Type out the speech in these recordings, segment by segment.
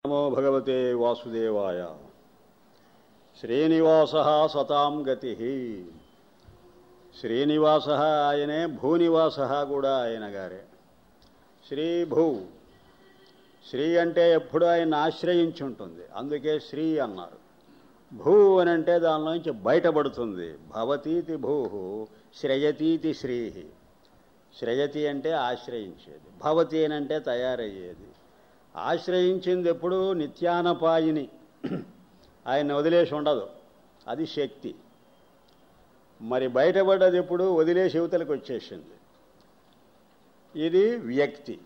నమో భగవతే వాసుదేవాయ. శ్రీనివాస సతాం గతి. శ్రీనివాస ఆయనే, భూనివాస కూడా ఆయన గారే. శ్రీభూ, శ్రీ అంటే ఎప్పుడు ఆయన ఆశ్రయించి ఉంటుంది, అందుకే శ్రీ అన్నారు. భూ అని అంటే దానిలోంచి బయటపడుతుంది. భవతీతి భూ, శ్రయతీతి శ్రీ. శ్రయతి అంటే ఆశ్రయించేది, భవతి అని అంటే తయారయ్యేది. ఆశ్రయించింది ఎప్పుడు నిత్యానపాయిని, ఆయన వదిలేసి ఉండదు, అది శక్తి. మరి బయటపడ్డది ఎప్పుడు వదిలేసి యువతలకు వచ్చేసింది, ఇది వ్యక్తి.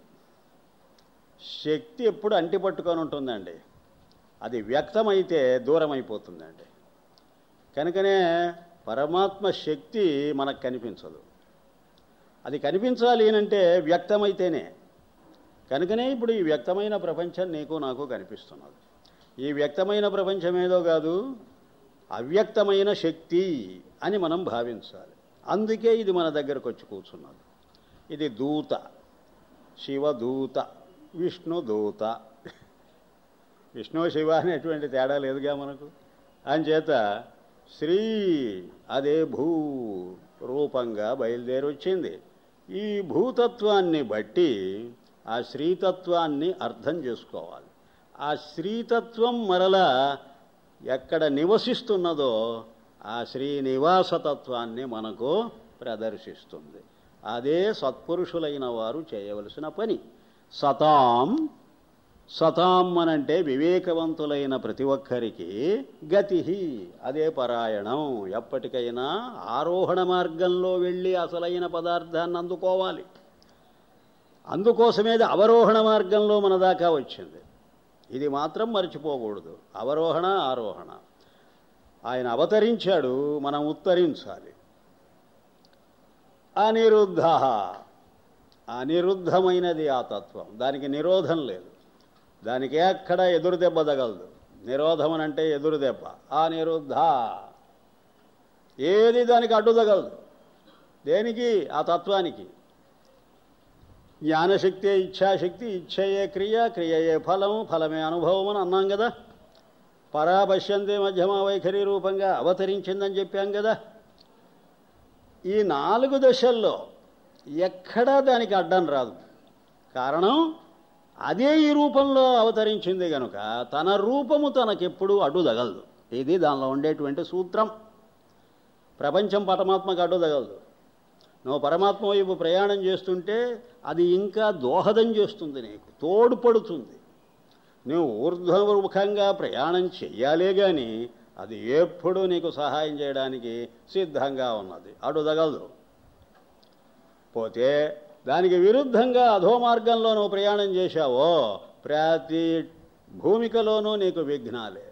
శక్తి ఎప్పుడు అంటిపట్టుకొని ఉంటుందండి, అది వ్యక్తమైతే దూరం అయిపోతుందండి. కనుకనే పరమాత్మ శక్తి మనకు కనిపించదు, అది కనిపించాలి అంటే వ్యక్తమైతేనే. కనుకనే ఇప్పుడు ఈ వ్యక్తమైన ప్రపంచం నీకు నాకు కనిపిస్తున్నది. ఈ వ్యక్తమైన ప్రపంచం ఏదో కాదు, అవ్యక్తమైన శక్తి అని మనం భావించాలి. అందుకే ఇది మన దగ్గరకు వచ్చి కూర్చున్నది. ఇది దూత, శివదూత, విష్ణుదూత. విష్ణు శివ అనేటువంటి తేడా లేదుగా మనకు. అంచేత శ్రీ అదే భూ రూపంగా బయలుదేరి వచ్చింది. ఈ భూతత్వాన్ని బట్టి ఆ శ్రీతత్వాన్ని అర్థం చేసుకోవాలి. ఆ శ్రీతత్వం మరలా ఎక్కడ నివసిస్తున్నదో ఆ శ్రీనివాసతత్వాన్ని మనకు ప్రదర్శిస్తుంది. అదే సత్పురుషులైన వారు చేయవలసిన పని. సతాం, సతాం అనంటే వివేకవంతులైన ప్రతి ఒక్కరికి గతి, అదే పరాయణం. ఎప్పటికైనా ఆరోహణ మార్గంలో వెళ్ళి అసలైన పదార్థాన్ని అందుకోవాలి. అందుకోసమేది అవరోహణ మార్గంలో మన దాకా వచ్చింది. ఇది మాత్రం మర్చిపోకూడదు. అవరోహణ ఆరోహణ. ఆయన అవతరించాడు, మనం ఉత్తరించాలి. అనిరుద్ధ, అనిరుద్ధమైనది ఆ తత్వం, దానికి నిరోధం లేదు, దానికి ఎక్కడ ఎదురు దెబ్బ తగలదు. నిరోధం అంటే ఎదురు దెబ్బ. అనిరుద్ధ, ఏది దానికి అడ్డు తగలదు. దేనికి? ఆ తత్వానికి. జ్ఞానశక్తే ఇచ్ఛాశక్తి, ఇచ్ఛయే క్రియ, క్రియయే ఫలం, ఫలమే అనుభవం అని అన్నాం కదా. పరాపశ్యంతే మధ్యమా వైఖరి రూపంగా అవతరించిందని చెప్పాం కదా. ఈ 4 దశల్లో ఎక్కడా దానికి అడ్డం రాదు. కారణం అదే ఈ రూపంలో అవతరించింది కనుక తన రూపము తనకెప్పుడు అడ్డు తగలదు. ఇది దానిలో ఉండేటువంటి సూత్రం. ప్రపంచం పరమాత్మకు అడ్డు తగలదు. నువ్వు పరమాత్మ వైపు ప్రయాణం చేస్తుంటే అది ఇంకా దోహదం చేస్తుంది, నీకు తోడ్పడుతుంది. నువ్వు ఊర్ధ్వముఖంగా ప్రయాణం చెయ్యాలే కానీ అది ఎప్పుడూ నీకు సహాయం చేయడానికి సిద్ధంగా ఉన్నది, అడ్డు తగలదు. పోతే దానికి విరుద్ధంగా అధో మార్గంలో నువ్వు ప్రయాణం చేశావో ప్రతి భూమికలోనూ నీకు విఘ్నాలే.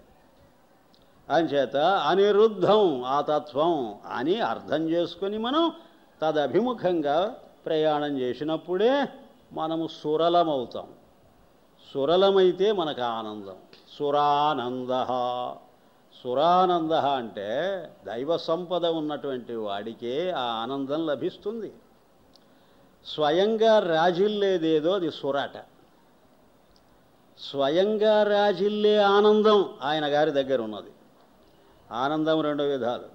అంచేత అనిరుద్ధం ఆ తత్వం అని అర్థం చేసుకుని మనం తదభిముఖంగా ప్రయాణం చేసినప్పుడే మనము సురలమవుతాం. సురలమైతే మనకు ఆనందం. సురానంద, సురానంద అంటే దైవ సంపద ఉన్నటువంటి వాడికే ఆ ఆనందం లభిస్తుంది. స్వయంగా రాజిల్లేదేదో అది సురాట. స్వయంగా రాజిల్లే ఆనందం ఆయన గారి దగ్గర ఉన్నది. ఆనందం 2 విధాలు.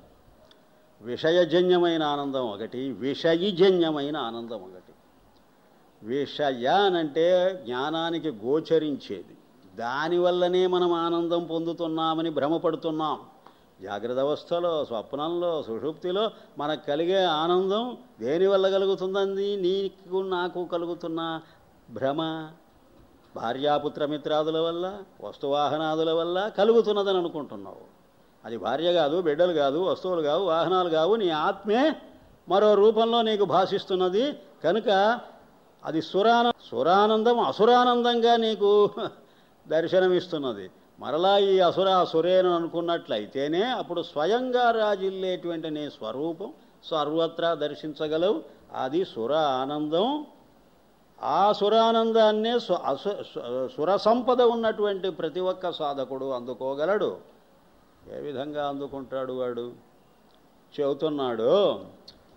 విషయజన్యమైన ఆనందం ఒకటి, విషయజన్యమైన ఆనందం ఒకటి. విషయ అనంటే జ్ఞానానికి గోచరించేది, దానివల్లనే మనం ఆనందం పొందుతున్నామని భ్రమపడుతున్నాం. జాగ్రత్త అవస్థలో, స్వప్నంలో, సుషుప్తిలో మనకు కలిగే ఆనందం దేనివల్ల కలుగుతుందండి? నీకు నాకు కలుగుతున్న భ్రమ, భార్యాపుత్రమిత్రాదుల వల్ల, వస్తువాహనాదుల వల్ల కలుగుతున్నదని అనుకుంటున్నావు. అది భార్య కాదు, బిడ్డలు కాదు, వస్తువులు కావు, వాహనాలు కావు, నీ ఆత్మే మరో రూపంలో నీకు భాషిస్తున్నది. కనుక అది సురానందం అసురానందంగా నీకు దర్శనమిస్తున్నది. మరలా ఈ అసురేను అనుకున్నట్లయితేనే అప్పుడు స్వయంగా రాజిల్లేటువంటి నీ స్వరూపం సర్వత్రా దర్శించగలవు. అది సుర ఆనందం. ఆ సురానందాన్నే సుర సంపద ఉన్నటువంటి ప్రతి ఒక్క సాధకుడు అందుకోగలడు. ఏ విధంగా అందుకుంటాడు వాడు? చెబుతున్నాడు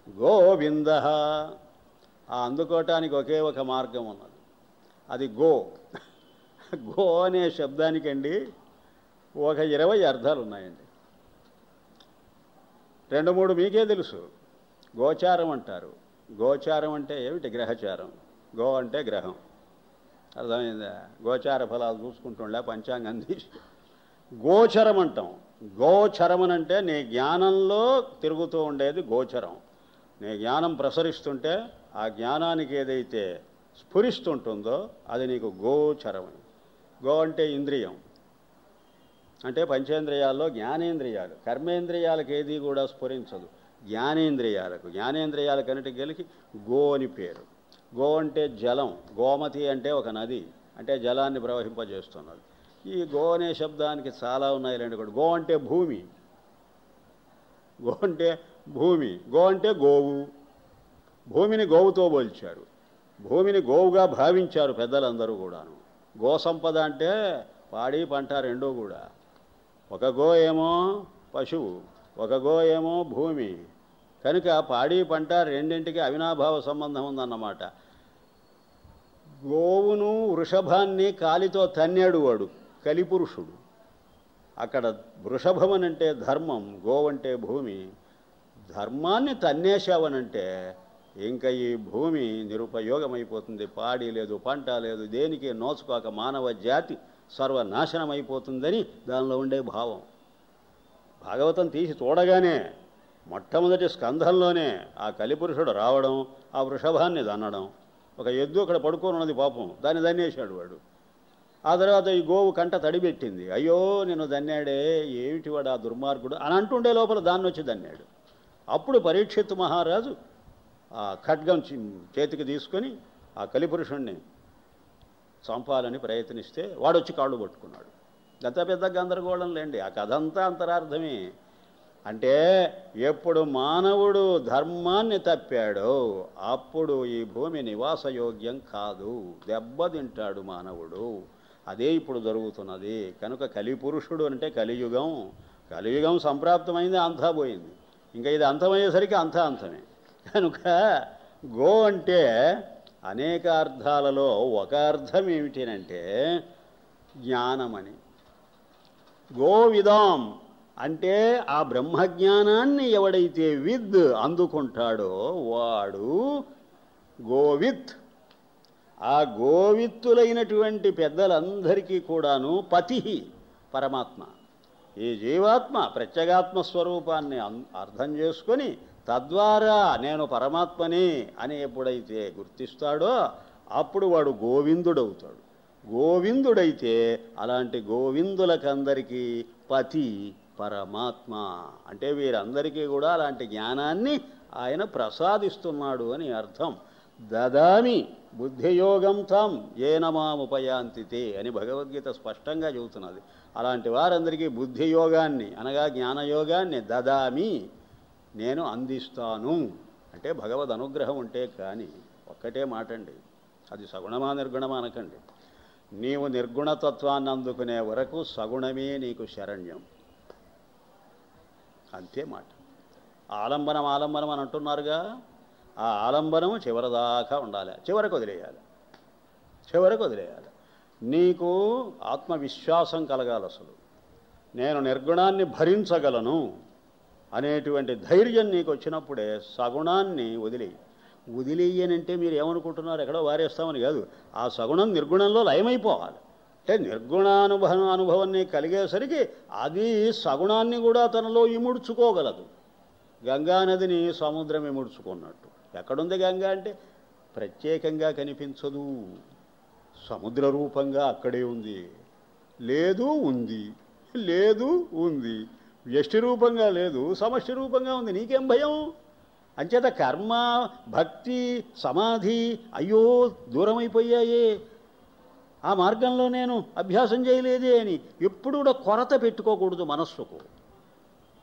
గోవింద. ఆ అందుకోవటానికి ఒకే ఒక మార్గం ఉన్నది, అది గో అనే శబ్దానికండి ఒక 20 అర్థాలు ఉన్నాయండి. 2-3 మీకే తెలుసు. గోచారం అంటారు. గోచారం అంటే ఏమిటి? గ్రహచారం. గో అంటే గ్రహం. అర్థమైందా? గోచార ఫలాలు చూసుకుంటుండే పంచాంగం తీసి గోచరం అంటాం. గోచరమనంటే నీ జ్ఞానంలో తిరుగుతూ ఉండేది గోచరం. నీ జ్ఞానం ప్రసరిస్తుంటే ఆ జ్ఞానానికి ఏదైతే స్ఫురిస్తుంటుందో అది నీకు గోచరం. గో అంటే ఇంద్రియం, అంటే పంచేంద్రియాల్లో జ్ఞానేంద్రియాలు. కర్మేంద్రియాలకు ఏది కూడా స్ఫురించదు. జ్ఞానేంద్రియాలకు అన్నిటికి కలిసి గో అని పేరు. గో అంటే జలం. గోమతి అంటే ఒక నది, అంటే జలాన్ని ప్రవహింపజేస్తున్నది. ఈ గో అనే శబ్దానికి చాలా ఉన్నాయి రెండు కూడా. గో అంటే భూమి. గో అంటే భూమి. గో అంటే గోవు. భూమిని గోవుతో పోల్చారు. భూమిని గోవుగా భావించారు పెద్దలందరూ కూడాను. గో సంపద అంటే పాడి పంట రెండూ కూడా. ఒక గో ఏమో పశువు, ఒక గో ఏమో భూమి. కనుక పాడి పంట రెండింటికి అవినాభావ సంబంధం ఉందన్నమాట. గోవును వృషభాన్ని కాలితో తన్నాడు వాడు కలిపురుషుడు. అక్కడ వృషభమనంటే ధర్మం, గోవంటే భూమి. ధర్మాన్ని తన్నేశావనంటే ఇంకా ఈ భూమి నిరుపయోగమైపోతుంది. పాడి లేదు, పంట లేదు, దేనికి నోచుకోక మానవ జాతి సర్వనాశనం అయిపోతుందని దానిలో ఉండే భావం. భాగవతం తీసి చూడగానే మొట్టమొదటి స్కంధంలోనే ఆ కలిపురుషుడు రావడం, ఆ వృషభాన్ని దన్నడం. ఒక ఎద్దు అక్కడ పడుకొని ఉన్నది పాపం, దాన్ని దన్నేశాడు వాడు. ఆ తర్వాత ఈ గోవు కంట తడిపెట్టింది. అయ్యో నిన్ను దన్నాడే, ఏమిటి వాడు ఆ దుర్మార్గుడు అని అంటుండే లోపల దాన్ని వచ్చి దన్నాడు. అప్పుడు పరీక్షిత్ మహారాజు ఆ ఖడ్గం చేతికి తీసుకొని ఆ కలిపురుషుణ్ణి చంపాలని ప్రయత్నిస్తే వాడొచ్చి కాళ్ళు పట్టుకున్నాడు. గత పెద్ద గందరగోళం లేండి. ఆ కథ అంతా అంతరార్థమే. అంటే ఎప్పుడు మానవుడు ధర్మాన్ని తప్పాడో అప్పుడు ఈ భూమి నివాసయోగ్యం కాదు, దెబ్బతింటాడు మానవుడు. అదే ఇప్పుడు జరుగుతున్నది. కనుక కలిపురుషుడు అంటే కలియుగం. కలియుగం సంప్రాప్తమైంది, అంతా పోయింది. ఇంకా ఇది అంతమయ్యేసరికి అంతా అంతమే. కనుక గో అంటే అనేక అర్థాలలో ఒక అర్థం ఏమిటంటే జ్ఞానమని. గోవిదాం అంటే ఆ బ్రహ్మజ్ఞానాన్ని ఎవడైతే విద్ అందుకుంటాడో వాడు గోవిత్. ఆ గోవిత్తులైనటువంటి పెద్దలందరికీ కూడాను పతి పరమాత్మ. ఈ జీవాత్మ ప్రత్యేగాత్మ స్వరూపాన్ని అర్థం చేసుకొని తద్వారా నేను పరమాత్మని అని ఎప్పుడైతే గుర్తిస్తాడో అప్పుడు వాడు గోవిందుడవుతాడు. గోవిందుడైతే అలాంటి గోవిందులకందరికీ పతి పరమాత్మ. అంటే వీరందరికీ కూడా అలాంటి జ్ఞానాన్ని ఆయన ప్రసాదిస్తున్నాడు అని అర్థం. దదామి బుద్ధియోగం తాం ఏనమాముపయాంతితే అని భగవద్గీత స్పష్టంగా చెబుతున్నది. అలాంటి వారందరికీ బుద్ధియోగాన్ని అనగా జ్ఞానయోగాన్ని దదామి, నేను అందిస్తాను. అంటే భగవద్ అనుగ్రహం ఉంటే కానీ ఒక్కటే మాటండి, అది సగుణమా నిర్గుణమా అనకండి. నీవు నిర్గుణతత్వాన్ని అందుకునే వరకు సగుణమే నీకు శరణ్యం. అంతే మాట. ఆలంబనం ఆలంబనం అని అంటున్నారుగా, ఆ ఆలంబనం చివరిదాకా ఉండాలి. చివరకు వదిలేయాలి. నీకు ఆత్మవిశ్వాసం కలగాలి. అసలు నేను నిర్గుణాన్ని భరించగలను అనేటువంటి ధైర్యం నీకు వచ్చినప్పుడే సగుణాన్ని వదిలేయనంటే మీరు ఏమనుకుంటున్నారు, ఎక్కడో వారేస్తామని కాదు. ఆ సగుణం నిర్గుణంలో లయమైపోవాలి. అంటే నిర్గుణానుభవం నీకు కలిగేసరికి అది సగుణాన్ని కూడా తనలో ఇముడ్చుకోగలదు. గంగానదిని సముద్రం ఇముడ్చుకున్నట్టు. ఎక్కడుంది గంగా అంటే ప్రత్యేకంగా కనిపించదు, సముద్ర రూపంగా అక్కడే ఉంది. లేదు ఉంది, వ్యష్టి రూపంగా లేదు, సమష్టి రూపంగా ఉంది. నీకేం భయం? అంచేత కర్మ, భక్తి, సమాధి అయ్యో దూరమైపోయాయే, ఆ మార్గంలో నేను అభ్యాసం చేయలేదే అని ఎప్పుడు కూడా కొరత పెట్టుకోకూడదు మనస్సుకు.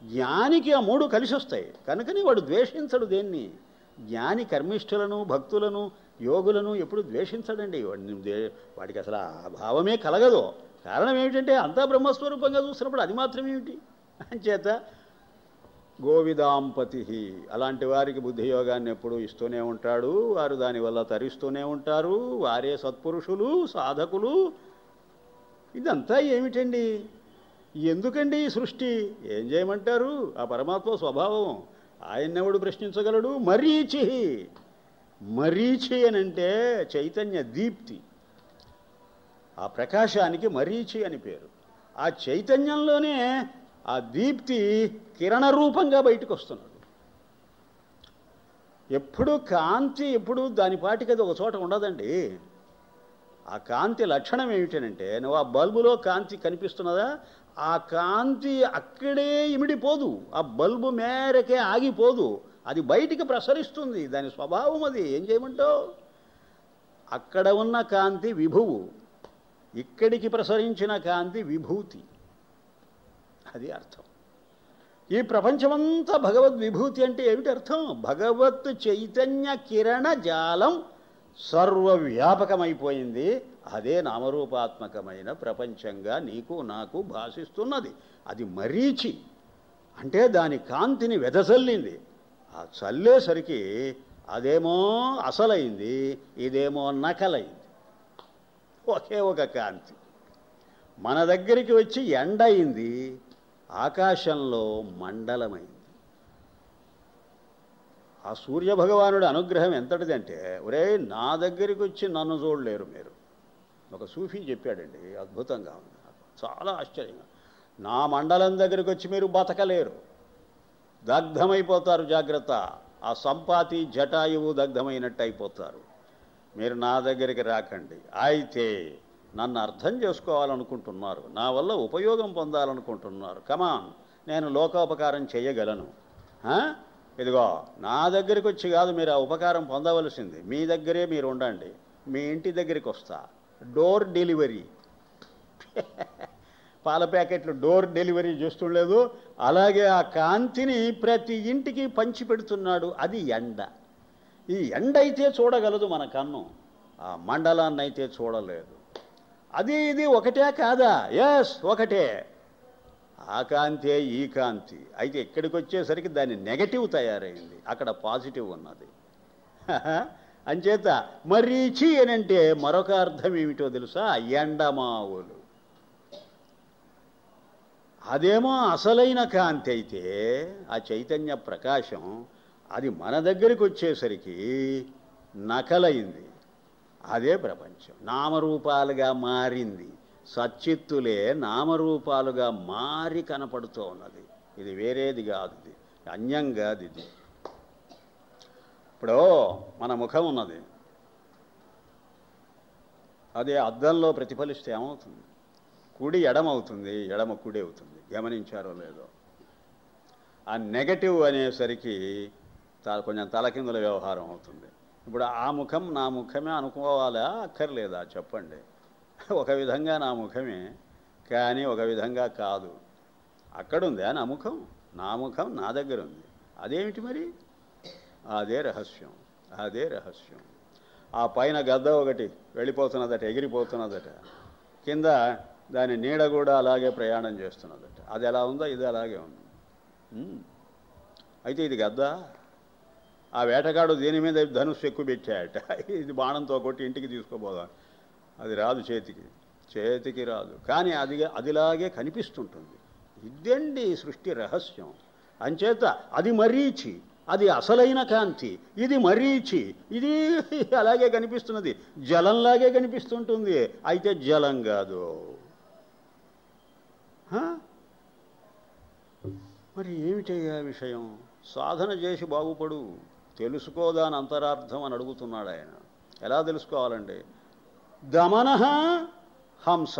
జ్ఞానికి ఆ మూడు కలిసి వస్తాయి. కనుకని వాడు ద్వేషించడు దేన్ని. జ్ఞాని కర్మిష్ఠులను, భక్తులను, యోగులను ఎప్పుడు ద్వేషించడండి. వాడికి అసలు ఆ భావమే కలగదు. కారణం ఏమిటంటే అంతా బ్రహ్మస్వరూపంగా చూసినప్పుడు అది మాత్రం ఏమిటి. అంచేత గోవిదాంపతి అలాంటి వారికి బుద్ధియోగాన్ని ఎప్పుడూ ఇస్తూనే ఉంటాడు. వారు దానివల్ల తరిస్తూనే ఉంటారు. వారే సత్పురుషులు, సాధకులు. ఇదంతా ఏమిటండి? ఎందుకండి ఈ సృష్టి? ఏం చేయమంటారు? ఆ పరమాత్మ స్వభావం. ఆయన్నెవడు ప్రశ్నించగలడు? మరీచి. మరీచి అనంటే చైతన్య దీప్తి. ఆ ప్రకాశానికి మరీచి అని పేరు. ఆ చైతన్యంలోనే ఆ దీప్తి కిరణ రూపంగా బయటకు వస్తున్నాడు. ఎప్పుడు కాంతి ఎప్పుడు దాని పాటికి అది ఒక చోట ఉండదండి. ఆ కాంతి లక్షణం ఏమిటనంటే, నువ్వు ఆ బల్బులో కాంతి కనిపిస్తున్నదా, ఆ కాంతి అక్కడే ఇమిడిపోదు, ఆ బల్బు మేరకే ఆగిపోదు, అది బయటికి ప్రసరిస్తుంది. దాని స్వభావం అది. ఏం చేయమంటావు? అక్కడ ఉన్న కాంతి విభువు, ఇక్కడికి ప్రసరించిన కాంతి విభూతి. అది అర్థం. ఈ ప్రపంచమంతా భగవద్ విభూతి అంటే ఏమిటి అర్థం? భగవత్ చైతన్య కిరణ జాలం సర్వవ్యాపకమైపోయింది. అదే నామరూపాత్మకమైన ప్రపంచంగా నీకు నాకు భాషిస్తున్నది. అది మరీచి అంటే దాని కాంతిని వెదజల్లింది. ఆ చల్లేసరికి అదేమో అసలైంది, ఇదేమో నకలైంది. ఒకే ఒక కాంతి మన దగ్గరికి వచ్చి ఎండ అయింది, ఆకాశంలో మండలమైంది. ఆ సూర్యభగవానుడి అనుగ్రహం ఎంతటిదంటే, ఒరే నా దగ్గరికి వచ్చి నన్ను చూడలేరు మీరు. ఒక సూఫీ చెప్పాడండి, అద్భుతంగా ఉంది, చాలా ఆశ్చర్యంగా. నా మండలం దగ్గరికి వచ్చి మీరు బతకలేరు, దగ్ధమైపోతారు. జాగ్రత్త, ఆ సంపాతి జటాయువు దగ్ధమైనట్టు అయిపోతారు. మీరు నా దగ్గరికి రాకండి. అయితే నన్ను అర్థం చేసుకోవాలనుకుంటున్నారు, నా వల్ల ఉపయోగం పొందాలనుకుంటున్నారు, కమాన్, నేను లోకోపకారం చేయగలను. ఇదిగో నా దగ్గరికి వచ్చి కాదు మీరు ఆ ఉపకారం పొందవలసింది, మీ దగ్గరే మీరు ఉండండి, మీ ఇంటి దగ్గరికి వస్తా. Door delivery. పాల ప్యాకెట్లు డోర్ డెలివరీ చేస్తుండలేదు, అలాగే ఆ కాంతిని ప్రతి ఇంటికి పంచి పెడుతున్నాడు. అది ఎండ. ఈ ఎండ అయితే చూడగలదు మన కన్ను, ఆ మండలాన్ని అయితే చూడలేదు. అది ఇది ఒకటే కాదా? ఎస్, ఒకటే. ఆ కాంతే ఈ కాంతి. అయితే ఇక్కడికి వచ్చేసరికి దాని నెగటివ్ తయారైంది, అక్కడ పాజిటివ్ ఉన్నది. అంచేత మరీచి అనంటే మరొక అర్థం ఏమిటో తెలుసా? ఎండమావులు. అదేమో అసలైన కాంతి అయితే, ఆ చైతన్య ప్రకాశం, అది మన దగ్గరికి వచ్చేసరికి నకలైంది. అదే ప్రపంచం, నామరూపాలుగా మారింది. సచ్చిత్తులే నామరూపాలుగా మారి కనపడుతూ ఉన్నది. ఇది వేరేది కాదు, ఇది అన్యం కాదు. ఇది ఇప్పుడు మన ముఖం ఉన్నది, అదే అద్దంలో ప్రతిఫలిస్తే ఏమవుతుంది? కుడి ఎడమవుతుంది, ఎడమ కుడి అవుతుంది. గమనించారో లేదో? ఆ నెగటివ్ అనేసరికి కొంచెం తలకిందుల వ్యవహారం అవుతుంది. ఇప్పుడు ఆ ముఖం నా ముఖమే అనుకోవాలా అక్కర్లేదా చెప్పండి? ఒక విధంగా నా ముఖమే, కానీ ఒక విధంగా కాదు. అక్కడుందా నా ముఖం? నా ముఖం నా దగ్గర ఉంది. అదేమిటి మరి? అదే రహస్యం, అదే రహస్యం. ఆ పైన గద్ద ఒకటి వెళ్ళిపోతున్నదట, ఎగిరిపోతున్నదట, కింద దాని నీడ కూడా అలాగే ప్రయాణం చేస్తున్నదట. అది ఎలా ఉందో ఇది అలాగే ఉంది. అయితే ఇది గద్ద. ఆ వేటగాడు దీని మీద ధనుస్సు ఎక్కువ పెట్టాయట, ఇది బాణంతో కొట్టి ఇంటికి తీసుకోబోదా, అది రాదు, చేతికి రాదు. కానీ అదిలాగే కనిపిస్తుంటుంది. ఇదండి సృష్టి రహస్యం. అంచేత అది మరీచి, అది అసలైన కాంతి. ఇది మరీచి, ఇది అలాగే కనిపిస్తున్నది, జలంలాగే కనిపిస్తుంటుంది. అయితే జలం కాదు. మరి ఏమిటయ్యా విషయం? సాధన చేసి బాగుపడు, తెలుసుకోదాని అంతరార్థం అని అడుగుతున్నాడు ఆయన. ఎలా తెలుసుకోవాలండి? దమన హంస.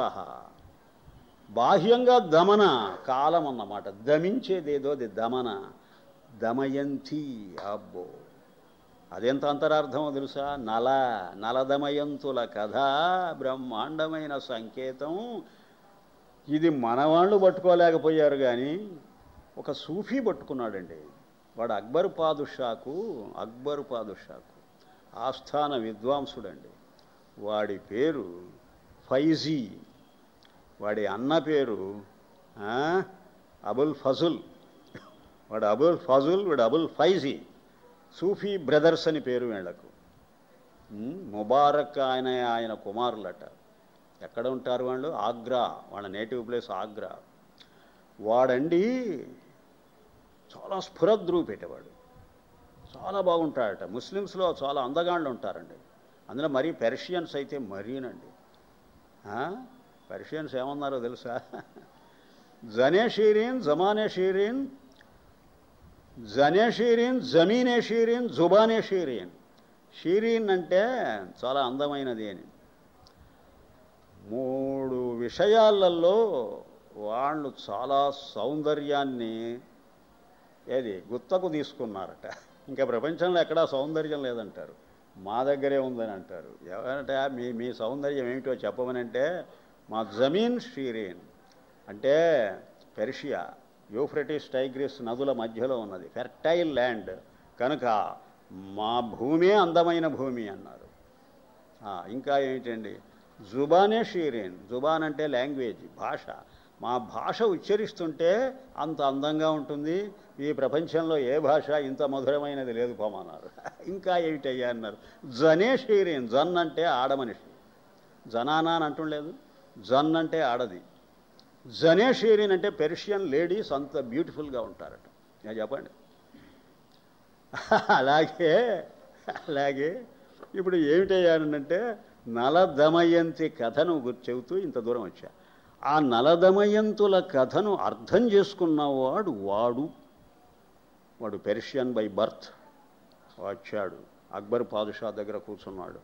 బాహ్యంగా దమన, కాలం అన్నమాట, దమించేదేదో అది దమన. దమయంతి, అబ్బో అదెంత అంతరార్థమో తెలుసా? నలదమయంతుల కథ బ్రహ్మాండమైన సంకేతం. ఇది మనవాళ్ళు పట్టుకోలేకపోయారు, కానీ ఒక సూఫీ పట్టుకున్నాడండి. వాడు అక్బర్ పాదుషాకు ఆస్థాన విద్వాంసుడండి. వాడి పేరు ఫైజీ, వాడి అన్న పేరు అబుల్ ఫజుల్. వాడు అబుల్ ఫజుల్, వాడు అబుల్ ఫైజీ. సూఫీ బ్రదర్స్ అని పేరు వీళ్లకు. ముబారక్ ఆయన కుమారులట. ఎక్కడ ఉంటారు వాళ్ళు? ఆగ్రా, వాళ్ళ నేటివ్ ప్లేస్ ఆగ్రా. వాడండి చాలా స్ఫురద్రూ పెట్టేవాడు, చాలా బాగుంటాడట. ముస్లిమ్స్లో చాలా అందగాళ్ళు ఉంటారండి, అందులో మరీ పెర్షియన్స్ అయితే మరీనండి. పెర్షియన్స్ ఏమన్నారో తెలుసా? జనే షీరీన్ జమానే షీరీన్, జనే షీరీన్ జమీనే షీరీన్ జుబానే షీరీన్. షీరీన్ అంటే చాలా అందమైనది అని. 3 విషయాలలో వాళ్ళు చాలా సౌందర్యాన్ని గుత్తకు తీసుకున్నారట. ఇంకా ప్రపంచంలో ఎక్కడా సౌందర్యం లేదంటారు, మా దగ్గరే ఉందని అంటారు. ఎవరంటే మీ సౌందర్యం ఏమిటో చెప్పమనంటే మా జమీన్ షీరీన్ అంటే పెర్షియా, యూఫ్రటిస్ టైగ్రిస్ నదుల మధ్యలో ఉన్నది, ఫెర్టైల్ ల్యాండ్ కనుక మా భూమే అందమైన భూమి అన్నారు. ఇంకా ఏమిటండి? జుబానే షీరీన్, జుబాన్ అంటే లాంగ్వేజ్, భాష. మా భాష ఉచ్చరిస్తుంటే అంత అందంగా ఉంటుంది, ఈ ప్రపంచంలో ఏ భాష ఇంత మధురమైనది లేదు పోమన్నారు. ఇంకా ఏమిటయ్యా అన్నారు? జనే షీరీన్, జన్ అంటే ఆడమనిషి, జనానా అని అంటుండలేదు, జన్ అంటే ఆడది. జనే షీరీన్ అంటే పెర్షియన్ లేడీస్ అంత బ్యూటిఫుల్గా ఉంటారట. నేను చెప్పండి. అలాగే ఇప్పుడు ఏమిటయ్యానంటే నలదమయంతి కథను చెబుతూ ఇంత దూరం వచ్చా. ఆ నలదమయంతుల కథను అర్థం చేసుకున్నవాడు వాడు పెర్షియన్ బై బర్త్ వచ్చాడు, అక్బర్ పాదుషా దగ్గర కూర్చున్నాడు.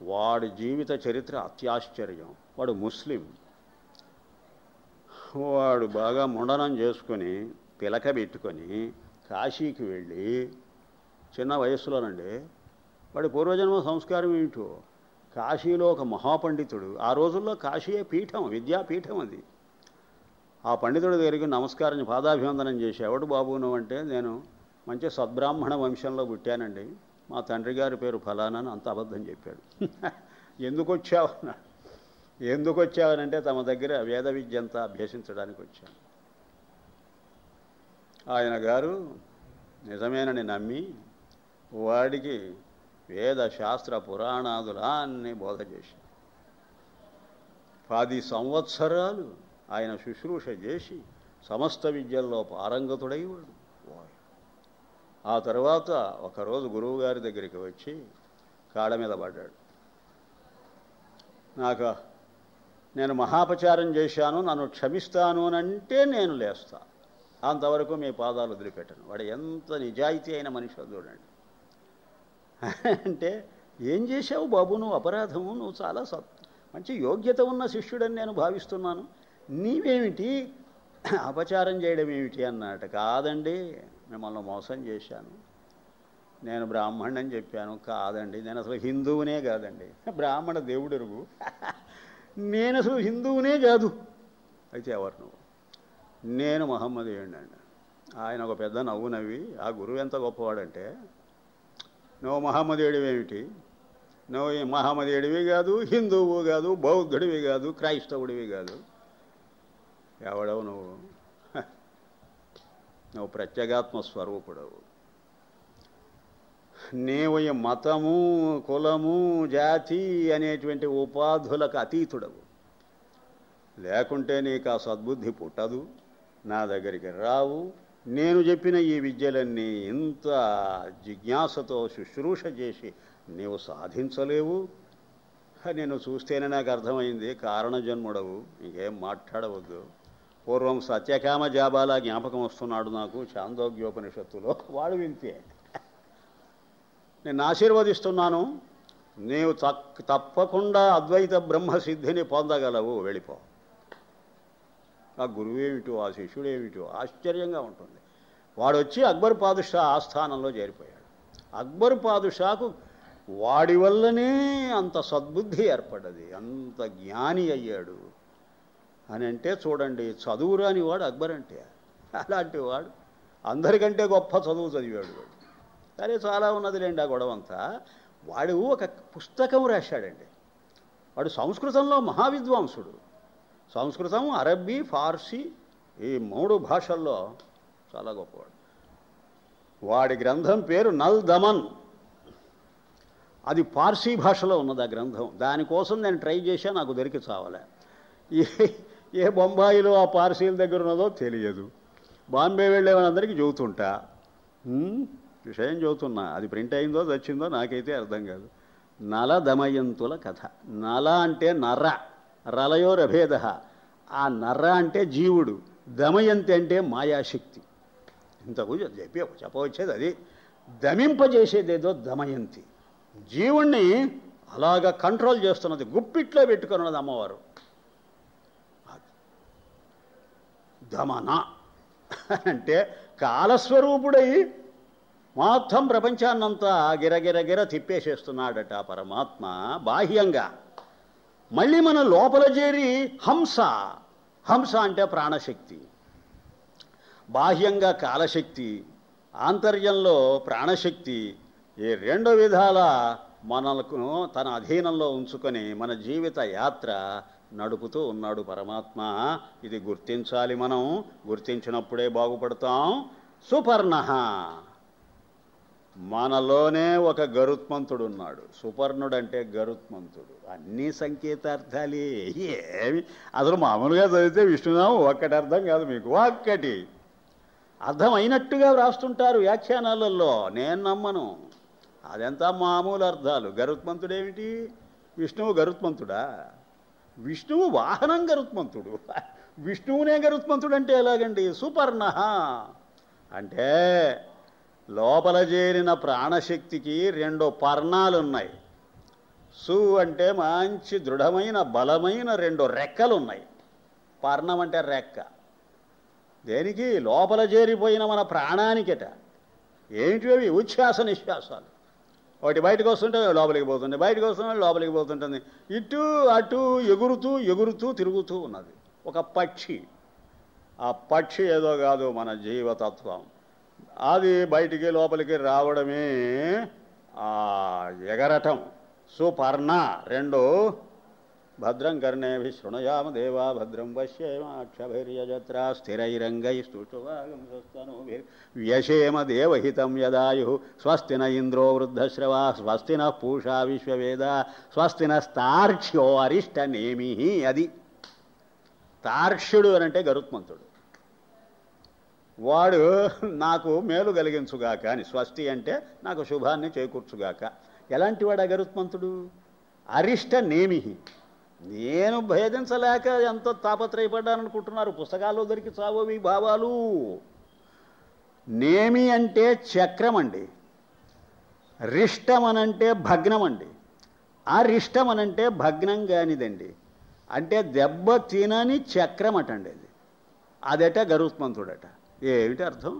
వాడి జీవిత చరిత్ర అత్యాశ్చర్యం. వాడు ముస్లిం, వాడు బాగా ముండనం చేసుకొని పిలక పెట్టుకొని కాశీకి వెళ్ళి చిన్న వయస్సులోనండి, వాడి పూర్వజన్మ సంస్కారం ఏమిటో, కాశీలో ఒక మహాపండితుడు, ఆ రోజుల్లో కాశీయే పీఠం, విద్యాపీఠం అది. ఆ పండితుడి దగ్గరికి నమస్కారం పాదాభివందనం చేసేవాడు. బాబు నువ్వు అంటే నేను మంచి సద్బ్రాహ్మణ వంశంలో పుట్టానండి, మా తండ్రి గారి పేరు ఫలానా అని అంత అబద్ధం చెప్పాడు. ఎందుకు వచ్చావనంటే తమ దగ్గర వేద విద్య అంతా అభ్యసించడానికి వచ్చాను. ఆయన గారు నిజమేనని నమ్మి వాడికి వేద శాస్త్ర పురాణాదులన్నీ బోధ చేశారు. 10 సంవత్సరాలు ఆయన శుశ్రూష చేసి సమస్త విద్యల్లో పారంగతుడైవాడు. ఆ తర్వాత ఒకరోజు గురువుగారి దగ్గరికి వచ్చి కాళ్ళ మీద పడ్డాడు. నేను మహాపచారం చేశాను, నన్ను క్షమిస్తాను అని అంటే నేను లేస్తా, అంతవరకు మీ పాదాలు వదిలిపెట్టను. వాడు ఎంత నిజాయితీ అయిన మనిషి చూడండి. అంటే ఏం చేశావు బాబు నువ్వు అపరాధము, నువ్వు చాలా మంచి యోగ్యత ఉన్న శిష్యుడని నేను భావిస్తున్నాను, నీవేమిటి అపచారం చేయడం ఏమిటి అన్నట. కాదండి మిమ్మల్ని మోసం చేశాను, నేను బ్రాహ్మణుని చెప్పాను. కాదండి నేను అసలు హిందువునే కాదండి, బ్రాహ్మణ దేవుడెరుగు, నేను అసలు హిందువునే కాదు. అయితే ఎవరు నువ్వు? నేను మహమ్మదీయుడినండి. ఆయన ఒక పెద్ద నవ్వు నవ్వి, ఆ గురువు ఎంత గొప్పవాడంటే, నువ్వు మహమ్మదీయుడివేమిటి, నువ్వు మహమ్మదీయుడివి కాదు, హిందువు కాదు, బౌద్ధుడివి కాదు, క్రైస్తవుడివి కాదు, ఎవడవు నువ్వు? నువ్వు ప్రత్యేగాత్మ స్వరూపుడవు. నీవు ఈ మతము కులము జాతి అనేటువంటి ఉపాధులకు అతీతుడవు. లేకుంటే నీకు ఆ సద్బుద్ధి పుట్టదు, నా దగ్గరికి రావు. నేను చెప్పిన ఈ విద్యలన్నీ ఇంత జిజ్ఞాసతో శుశ్రూష చేసి నీవు సాధించలేవు. నేను చూస్తేనే నాకు అర్థమైంది, కారణజన్ముడవు, ఇంకేం మాట్లాడవద్దు. పూర్వం సత్యకామ జాబాలా జ్ఞాపకం వస్తున్నాడు నాకు ఛాందోగ్యోపనిషత్తులో, వాడు వింతే. నేను ఆశీర్వదిస్తున్నాను, నీవు తప్పకుండా అద్వైత బ్రహ్మసిద్ధిని పొందగలవు, వెళ్ళిపో. ఆ గురువేమిటో ఆ శిష్యుడేమిటో ఆశ్చర్యంగా ఉంటుంది. వాడు వచ్చి అక్బర్ పాదుషా ఆస్థానంలో చేరిపోయాడు. అక్బర్ పాదుషాకు వాడి వల్లనే అంత సద్బుద్ధి ఏర్పడ్డది, అంత జ్ఞాని అయ్యాడు అని అంటే చూడండి. చదువురాని వాడు అక్బర్ అంటే, అలాంటి వాడు అందరికంటే గొప్ప చదువు చదివాడు వాడు. సరే చాలా ఉన్నదిలేండి ఆ గొడవంతా. వాడు ఒక పుస్తకం రాశాడండి. వాడు సంస్కృతంలో మహావిద్వాంసుడు. సంస్కృతం, అరబ్బీ, ఫార్సీ ఈ 3 భాషల్లో చాలా గొప్పవాడు. వాడి గ్రంథం పేరు నల్ దమన్. అది పార్సీ భాషలో ఉన్నది ఆ గ్రంథం. దానికోసం నేను ట్రై చేశా, నాకు దొరికి చావలే. ఏ బొంబాయిలో ఆ పార్సీల దగ్గర ఉన్నదో తెలియదు. బాంబే వెళ్ళే వాళ్ళందరికీ చెబుతుంటా, విషయం చెబుతున్నా. అది ప్రింట్ అయిందో వచ్చిందో నాకైతే అర్థం కాదు. నల దమయంతుల కథ. నల అంటే నర్ర, రలయోరభేద. ఆ నర్ర అంటే జీవుడు, దమయంతి అంటే మాయాశక్తి. ఇంతకు చెప్పవచ్చేది అది. దమింపజేసేదేదో దమయంతి. జీవుణ్ణి అలాగా కంట్రోల్ చేస్తున్నది, గుప్పిట్లో పెట్టుకున్నది అమ్మవారు. దమన అంటే కాలస్వరూపుడై మొత్తం ప్రపంచాన్నంతా గిరగిరగిర తిప్పేసేస్తున్నాడట పరమాత్మ బాహ్యంగా. మళ్ళీ మన లోపల చేరి హంస. హంస అంటే ప్రాణశక్తి. బాహ్యంగా కాలశక్తి, ఆంతర్యంలో ప్రాణశక్తి. ఈ రెండు విధాల మనకు తన అధీనంలో ఉంచుకొని మన జీవిత యాత్ర నడుపుతూ ఉన్నాడు పరమాత్మ. ఇది గుర్తించాలి మనం. గుర్తించినప్పుడే బాగుపడతాం. సుపర్ణ, మనలోనే ఒక గరుత్మంతుడు ఉన్నాడు. సుపర్ణుడంటే గరుత్మంతుడు. అన్ని సంకేతార్థాలే. ఏమి అసలు మామూలుగా చదివితే విష్ణునామం ఒక్కటి అర్థం కాదు మీకు. ఒక్కటి అర్థమైనట్టుగా వ్రాస్తుంటారు వ్యాఖ్యానాలలో. నేను నమ్మను. అదంతా మామూలు అర్థాలు. గరుత్మంతుడేమిటి? విష్ణువు గరుత్మంతుడా? విష్ణువు వాహనం గరుత్మంతుడు. విష్ణువునే గరుత్మంతుడు అంటే ఎలాగండి? సుపర్ణ అంటే లోపల చేరిన ప్రాణశక్తికి రెండు పర్ణాలున్నాయి. సు అంటే మంచి దృఢమైన బలమైన రెండు రెక్కలున్నాయి. పర్ణం అంటే రెక్క. దేనికి? లోపల చేరిపోయిన మన ప్రాణానికిట. ఏంటి అవి? ఉచ్ఛ్వాస నిశ్వాసాలు. ఒకటి బయటకు వస్తుంటే లోపలికి పోతుంది, బయటకు వస్తుంటే లోపలికి పోతుంటుంది. ఇటు అటు ఎగురుతూ ఎగురుతూ తిరుగుతూ ఉన్నది ఒక పక్షి. ఆ పక్షి ఏదో కాదు, మన జీవతత్వం. అది బయటికి లోపలికి రావడమే ఆ ఎగరటం. సుపర్ణ రెండు. భద్రం కర్ణేభి శృణయామ దేవా భద్రం పశ్యేమాక్షభైర్యజత్రా స్థిరైరంగైస్తువాగంసస్తనోభిర్వ్యశేమ దేవహితం యదాయు స్వస్తి న ఇంద్రో వృద్ధశ్రవా స్వస్తి న పూషా విశ్వవేద స్వస్తి నస్తార్క్ష్యో అరిష్టనేమి. అది తార్క్ష్యుడు అనంటే గరుత్మంతుడు. వాడు నాకు మేలు కలిగించుగాక అని. స్వస్తి అంటే నాకు శుభాన్ని చేకూర్చుగాక. ఎలాంటి వాడు ఆ గరుత్మంతుడు? అరిష్టనేమి. నేను భేదించలేక ఎంతో తాపత్రయపడ్డాననుకుంటున్నారు. పుస్తకాల్లో దొరికి చావోవి భావాలు. నేమి అంటే చక్రం అండి. రిష్టమనంటే భగ్నం అండి. ఆ రిష్టమనంటే భగ్నం కానిదండి. అంటే దెబ్బ తినని చక్రం అటండి అది. అదట గరుత్మంతుడట. ఏమిటి అర్థం?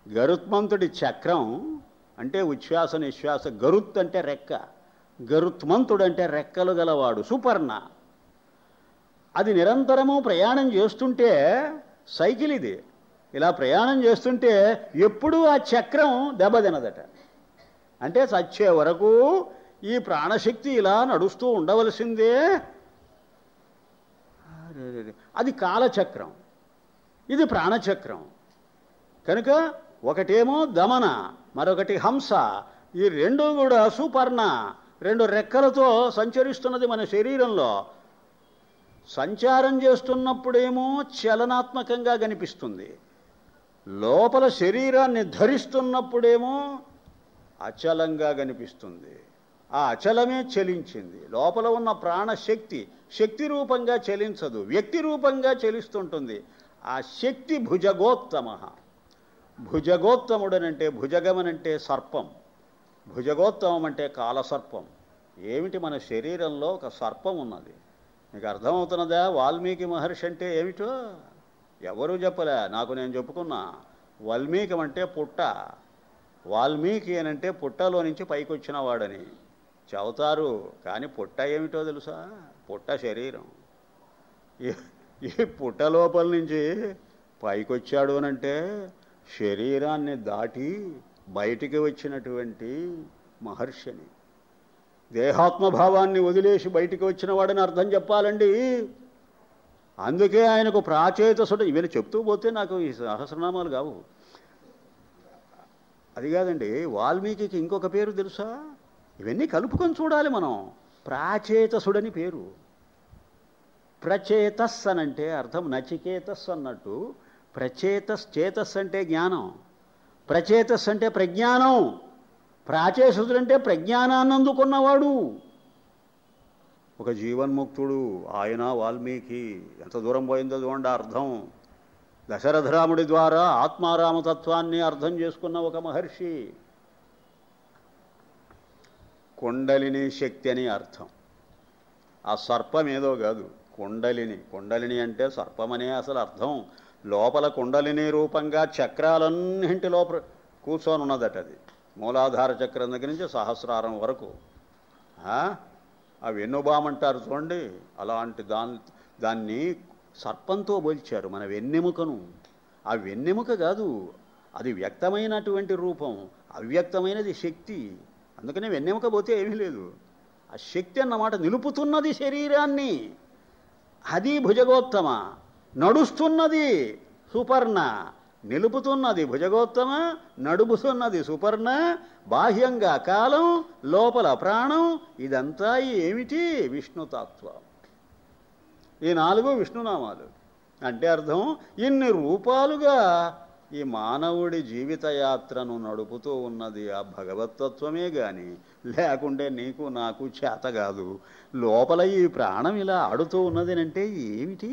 గరుత్మంతుడి చక్రం అంటే ఉచ్ఛ్వాస నిశ్వాస. గరుత్ అంటే రెక్క, గరుత్మంతుడు అంటే రెక్కలు గలవాడు. సుపర్ణ. అది నిరంతరము ప్రయాణం చేస్తుంటే, సైకిల్ ఇది, ఇలా ప్రయాణం చేస్తుంటే ఎప్పుడూ ఆ చక్రం దెబ్బతినదట. అంటే చచ్చే వరకు ఈ ప్రాణశక్తి ఇలా నడుస్తూ ఉండవలసిందే. అది కాలచక్రం, ఇది ప్రాణచక్రం. కనుక ఒకటేమో దమన, మరొకటి హంస. ఈ రెండు కూడా సుపర్ణ, రెండు రెక్కలతో సంచరిస్తున్నది మన శరీరంలో. సంచారం చేస్తున్నప్పుడేమో చలనాత్మకంగా కనిపిస్తుంది, లోపల శరీరాన్ని ధరిస్తున్నప్పుడేమో అచలంగా కనిపిస్తుంది. ఆ అచలమే చలించింది. లోపల ఉన్న ప్రాణశక్తి శక్తి రూపంగా చలించదు, వ్యక్తి రూపంగా చలిస్తుంటుంది. ఆ శక్తి భుజగోత్తమ. భుజగోత్తముడనంటే, భుజగమనంటే సర్పం, భుజగోత్తమం అంటే కాలసర్పం. ఏమిటి? మన శరీరంలో ఒక సర్పం ఉన్నది. మీకు అర్థమవుతున్నదా? వాల్మీకి మహర్షి అంటే ఏమిటో ఎవరూ చెప్పలే, నాకు నేను చెప్పుకున్నా. వాల్మీకం అంటే పుట్ట. వాల్మీకి అనంటే పుట్టలో నుంచి పైకి వచ్చిన వాడని చెబుతారు. కానీ పుట్ట ఏమిటో తెలుసా? పుట్ట శరీరం. ఈ పుట్ట లోపల నుంచి పైకొచ్చాడు అనంటే శరీరాన్ని దాటి బయటికి వచ్చినటువంటి మహర్షిని, దేహాత్మభావాన్ని వదిలేసి బయటికి వచ్చిన వాడని అర్థం చెప్పాలండి. అందుకే ఆయనకు ప్రాచేతసుడు. ఇవన్నీ చెప్తూ పోతే నాకు ఈ సహస్రనామాలు కావు. అది కాదండి, వాల్మీకి ఇంకొక పేరు తెలుసా? ఇవన్నీ కలుపుకొని చూడాలి మనం. ప్రాచేతసుడని పేరు. ప్రచేతస్ అనంటే అర్థం నచికేతస్ అన్నట్టు. చేతస్ అంటే జ్ఞానం, ప్రచేతస్ అంటే ప్రజ్ఞానం. ప్రాచేతసుడు అంటే ప్రజ్ఞానాన్ని అందుకున్నవాడు. ఒక జీవన్ముక్తుడు ఆయన వాల్మీకి. ఎంత దూరం పోయిందో చూడండి అర్థం. దశరథరాముడి ద్వారా ఆత్మారామతత్వాన్ని అర్థం చేసుకున్న ఒక మహర్షి. కుండలిని శక్తి అని అర్థం. ఆ సర్పం ఏదో కాదు, కుండలిని అంటే సర్పమనే అసలు అర్థం. లోపల కుండలిని రూపంగా చక్రాలన్నింటి లోపల కూర్చొని ఉన్నదట. అది మూలాధార చక్రం దగ్గర నుంచి సహస్రారం వరకు. ఆ వెన్నుబామంటారు చూడండి, అలాంటి దాన్ని సర్పంతో పోల్చారు మన వెన్నెముకను. ఆ వెన్నెముక కాదు, అది వ్యక్తమైనటువంటి రూపం, అవ్యక్తమైనది శక్తి. అందుకనే వెన్నెముక పోతే ఏమీ లేదు. ఆ శక్తి అన్నమాట నిలుపుతున్నది శరీరాన్ని. అది భుజగోత్తమ. నడుస్తున్నది సుపర్ణ. నిలుపుతున్నది భుజగోత్తమ, నడుపుతున్నది సుపర్ణ. బాహ్యంగా కాలం, లోపల ప్రాణం. ఇదంతా ఏమిటి? విష్ణుతత్వం. ఈ 4 విష్ణునామాలు. అంటే అర్థం ఇన్ని రూపాలుగా ఈ మానవుడి జీవితయాత్రను నడుపుతూ ఉన్నది ఆ భగవతత్వమే గాని లేకుంటే నీకు నాకు చేత కాదు. లోపల ఈ ప్రాణం ఇలా ఆడుతూ ఉన్నది అంటే ఏమిటి?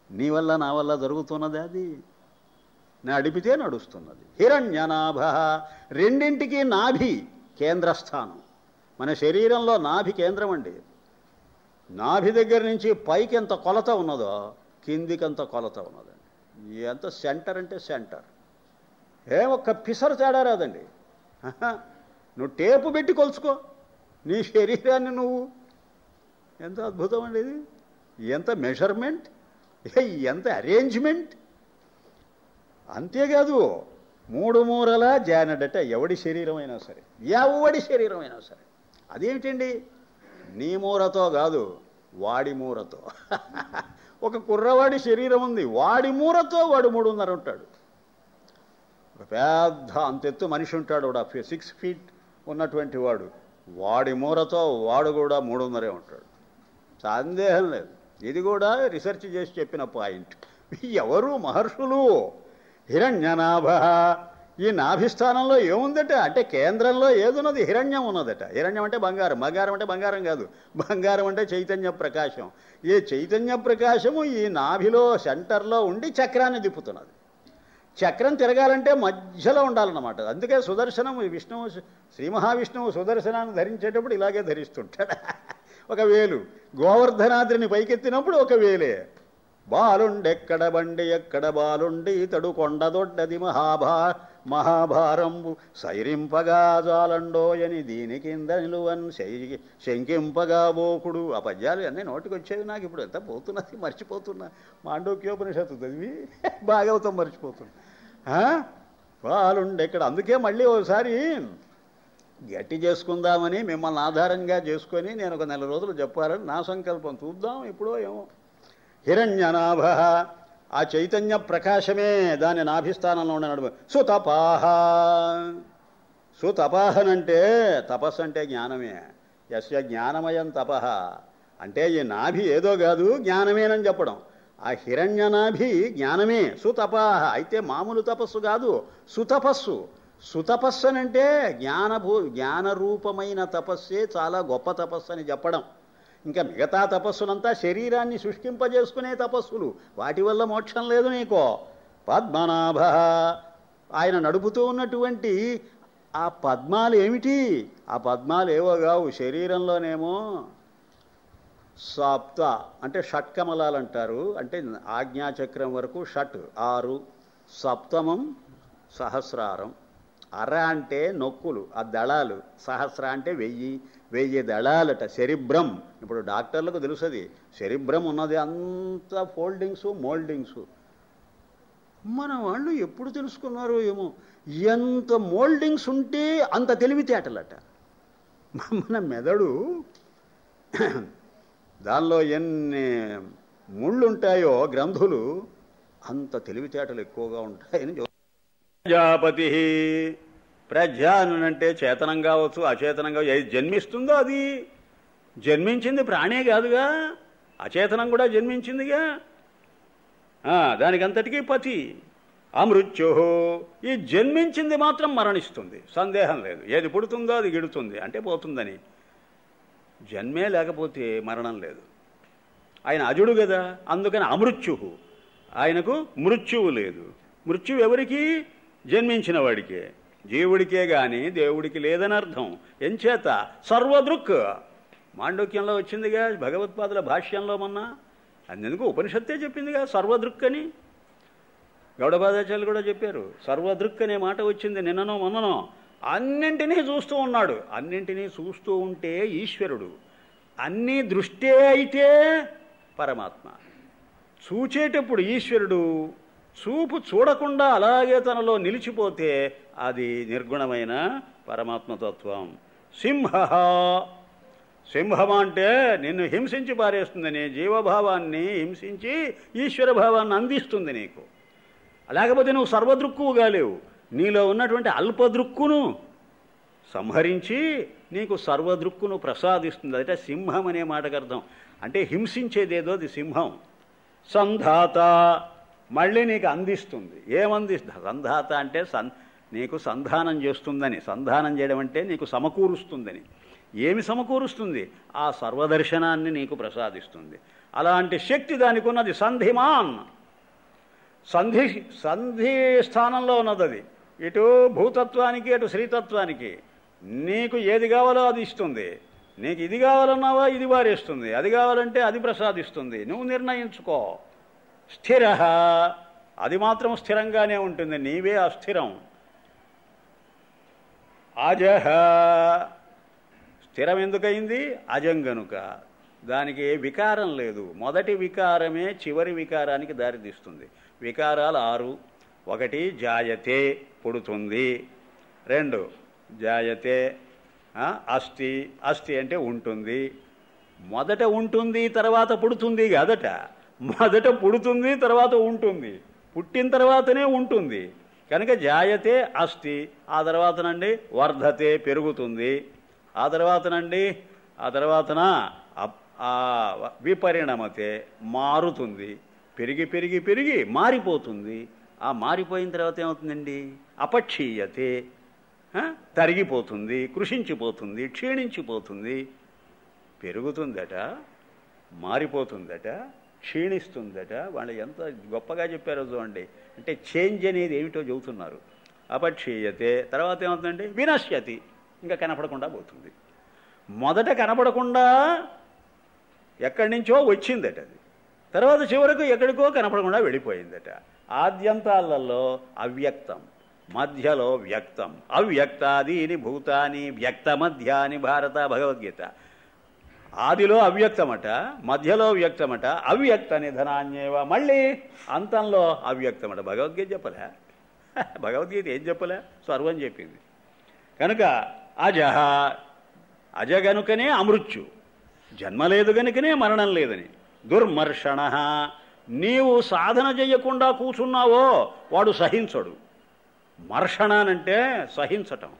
నీ వల్ల నా వల్ల జరుగుతున్నది. అది నడిపితే నడుస్తున్నది. హిరణ్యనాభ. రెండింటికి నాభి కేంద్రస్థానం. మన శరీరంలో నాభి కేంద్రం అండి. నాభి దగ్గర నుంచి పైకి ఎంత కొలత ఉన్నదో కిందికంత కొలత ఉన్నదండి. ఎంత సెంటర్ అంటే సెంటర్. ఒక్క పిసరు తేడా రాదండి. నువ్వు టేపు పెట్టి కొలుచుకో నీ శరీరాన్ని నువ్వు. ఎంత అద్భుతం అండి ఇది! ఎంత మెజర్మెంట్, ఎంత అరేంజ్మెంట్. అంతేకాదు 3 మూరలా జానడట ఎవడి శరీరం అయినా సరే, ఎవడి శరీరం అయినా సరే. అదేమిటండి? నీ మూరతో కాదు, వాడి మూరతో. ఒక కుర్రవాడి శరీరం ఉంది, వాడి మూరతో వాడు 3.5 ఉంటాడు. ఒక పెద్ద అంతెత్తు మనిషి ఉంటాడు, 6 ఫీట్ ఉన్నటువంటి వాడు. వాడి మూరతో వాడు కూడా 3.5 ఉంటాడు. సందేహం లేదు. ఇది కూడా రీసెర్చ్ చేసి చెప్పిన పాయింట్. ఎవరు? మహర్షులు. హిరణ్యనాభ. ఈ నాభిస్థానంలో ఏముందట అంటే కేంద్రంలో ఏదున్నది? హిరణ్యం ఉన్నదట. హిరణ్యం అంటే బంగారం. బంగారం అంటే బంగారం కాదు, బంగారం అంటే చైతన్య ప్రకాశం. ఈ చైతన్య ప్రకాశము ఈ నాభిలో సెంటర్లో ఉండి చక్రాన్ని తిప్పుతున్నది. చక్రం తిరగాలంటే మధ్యలో ఉండాలన్నమాట. అందుకే సుదర్శనం విష్ణువు, శ్రీ మహావిష్ణువు సుదర్శనాన్ని ధరించేటప్పుడు ఇలాగే ధరిస్తుంటాడు. ఒక వేలు. గోవర్ధనాద్రిని పైకెత్తినప్పుడు ఒక వేలే. బాలుండెక్కడ బండి ఎక్కడ బాలుండి ఇతడు కొండదొడ్డది మహాభారంబు సైరింపగా జాలండోయని దీని కింద నిలువన్ శంకింపగా బోకుడు. ఆ పద్యాలు అన్నీ నోటికి వచ్చేవి. నాకు ఇప్పుడు ఎంత పోతున్నది, మర్చిపోతున్నా. మాండోక్యోపనిషత్తు చదివి భాగవతం మర్చిపోతున్నా. బాలుండెక్కడ. అందుకే మళ్ళీ ఒకసారి గట్టి చేసుకుందామని మిమ్మల్ని ఆధారంగా చేసుకొని నేను ఒక 4 రోజులు చెప్పారని నా సంకల్పం. చూద్దాం ఎప్పుడో ఏమో. హిరణ్యనాభ. ఆ చైతన్య ప్రకాశమే దాని నాభిస్థానంలో ఉండే నడుపు. సుతపాహ. సుతపాహనంటే తపస్సు అంటే జ్ఞానమే. యస్య జ్ఞానమయం తపః అంటే ఈ నాభి ఏదో కాదు, జ్ఞానమేనని చెప్పడం. ఆ హిరణ్యనాభి జ్ఞానమే. సుతపాహ అయితే మామూలు తపస్సు కాదు, సుతపస్సు. సుతపస్సు అంటే జ్ఞానరూపమైన తపస్సే చాలా గొప్ప తపస్సు అని చెప్పడం. ఇంకా మిగతా తపస్సులంతా శరీరాన్ని శుష్కింపజేసుకునే తపస్సులు. వాటి వల్ల మోక్షం లేదు నీకో. పద్మనాభ. ఆయన నడుపుతూ ఉన్నటువంటి ఆ పద్మాలు ఏమిటి? ఆ పద్మాలు ఏవో కావు. శరీరంలోనేమో సప్త అంటే షట్కమలాలు అంటారు. అంటే ఆజ్ఞాచక్రం వరకు షట్ 6, సప్తమం సహస్రారం. అర అంటే నొక్కులు, ఆ దళాలు. సహస్ర అంటే 1000 దళాలట. సెరిబ్రమ్. ఇప్పుడు డాక్టర్లకు తెలుసది. సెరిబ్రమ్ ఉన్నది అంత ఫోల్డింగ్స్, మోల్డింగ్స్. మన వాళ్ళు ఎప్పుడు తెలుసుకున్నారో ఏమో. ఎంత మోల్డింగ్స్ ఉంటే అంత తెలివితేటలట. మన మెదడు దానిలో ఎన్ని ముళ్ళు ఉంటాయో గ్రంథులు, అంత తెలివితేటలు ఎక్కువగా ఉంటాయని. ప్రజాపతి. ప్రజ్ఞానంటే చేతనం కావచ్చు, అచేతనంగా ఏది జన్మిస్తుందో అది. జన్మించింది ప్రాణే కాదుగా, అచేతనం కూడా జన్మించిందిగా. దానికంతటికీ పతి. అమృత్యు, ఈ జన్మించింది మాత్రం మరణిస్తుంది, సందేహం లేదు. ఏది పుడుతుందో అది గిడుతుంది, అంటే పోతుందని. జన్మే లేకపోతే మరణం లేదు. ఆయన అజుడు కదా, అందుకని అమృత్యు. ఆయనకు మృత్యువు లేదు. మృత్యువు ఎవరికి? జన్మించిన వాడికే. జీవుడికే గాని దేవుడికి లేదని అర్థం. ఎంచేత సర్వదృక్. మాండూక్యంలో వచ్చిందిగా, భగవత్పాదుల భాష్యంలో మొన్న. అందుకు ఉపనిషత్తే చెప్పిందిగా సర్వదృక్ అని. గౌడపాదాచార్యులు కూడా చెప్పారు. సర్వదృక్ అనే మాట వచ్చింది నిన్ననో మొన్ననో. అన్నింటినీ చూస్తూ ఉన్నాడు. అన్నింటినీ చూస్తూ ఉంటే ఈశ్వరుడు. అన్నీ దృష్టే అయితే పరమాత్మ. చూచేటప్పుడు ఈశ్వరుడు, చూపు చూడకుండా అలాగే తనలో నిలిచిపోతే అది నిర్గుణమైన పరమాత్మతత్వం. సింహ, సింహం అంటే నిన్ను హింసించి పారేస్తుందని, జీవభావాన్ని హింసించి ఈశ్వరభావాన్ని అందిస్తుంది నీకు. లేకపోతే నువ్వు సర్వదృక్కుగా లేవు. నీలో ఉన్నటువంటి అల్పదృక్కును సంహరించి నీకు సర్వదృక్కును ప్రసాదిస్తుంది. అంటే సింహం అనే మాటకు అర్థం. అంటే హింసించేదేదో అది సింహం. సంధాత, మళ్ళీ నీకు అందిస్తుంది. ఏమందిస్తుంది? సంధాత అంటే నీకు సంధానం చేస్తుందని. సంధానం చేయడం అంటే నీకు సమకూరుస్తుందని. ఏమి సమకూరుస్తుంది? ఆ సర్వదర్శనాన్ని నీకు ప్రసాదిస్తుంది. అలాంటి శక్తి దానికి ఉన్నది. సంధిమాన్, సంధి స్థానంలో ఉన్నది అది. ఇటు భూతత్వానికి అటు శ్రీతత్వానికి. నీకు ఏది కావాలో అది ఇస్తుంది. నీకు ఇది కావాలన్నావా ఇది వారేస్తుంది. అది కావాలంటే అది ప్రసాదిస్తుంది. నువ్వు నిర్ణయించుకో. స్థిర, అది మాత్రం స్థిరంగానే ఉంటుంది. నీవే అస్థిరం. అజహ, స్థిరం ఎందుకయింది? అజం గనుక. దానికి వికారం లేదు. మొదటి వికారమే చివరి వికారానికి దారితీస్తుంది. వికారాలు 6. 1 జాయతే, పుడుతుంది. 2 జాయతే అస్థి, అస్థి అంటే ఉంటుంది. మొదట ఉంటుంది తర్వాత పుడుతుంది కాదట. మొదట పుడుతుంది తర్వాత ఉంటుంది. పుట్టిన తర్వాతనే ఉంటుంది. కనుక జాయతే అస్థి. ఆ తర్వాతనండి వర్ధతే, పెరుగుతుంది. ఆ తర్వాతన విపరిణమతే, మారుతుంది. పెరిగి పెరిగి పెరిగి మారిపోతుంది. ఆ మారిపోయిన తర్వాత ఏమవుతుందండి? అపక్షీయతే, తరిగిపోతుంది, కృషించిపోతుంది, క్షీణించిపోతుంది. పెరుగుతుందట, మారిపోతుందట, క్షీణిస్తుందట. వాళ్ళు ఎంత గొప్పగా చెప్పారో చూడండి. అంటే చేంజ్ అనేది ఏమిటో చెబుతున్నారు. అపక్షీయతే, తర్వాత ఏమవుతుందండి? వినశ్యతి, ఇంకా కనపడకుండా పోతుంది. మొదట కనపడకుండా ఎక్కడి నుంచో వచ్చిందట అది. తర్వాత చివరకు ఎక్కడికో కనపడకుండా వెళ్ళిపోయిందట. ఆద్యంతాలలో అవ్యక్తం, మధ్యలో వ్యక్తం. అవ్యక్తాదీని భూతాని వ్యక్త మధ్యాని భారత భగవద్గీత. ఆదిలో అవ్యక్తమట, మధ్యలో వ్యక్తమట, అవ్యక్త నిధనాన్యేవ. మళ్ళీ అంతంలో అవ్యక్తమట. భగవద్గీత చెప్పలే? భగవద్గీత ఏం చెప్పలే? సర్వం చెప్పింది. కనుక అజహ, అజ గనుకనే అమృత్యు, జన్మ లేదు గనుకనే మరణం లేదని. దుర్మర్షణ, నీవు సాధన చేయకుండా కూర్చున్నావో వాడు సహించడు. మర్షణానంటే సహించటం.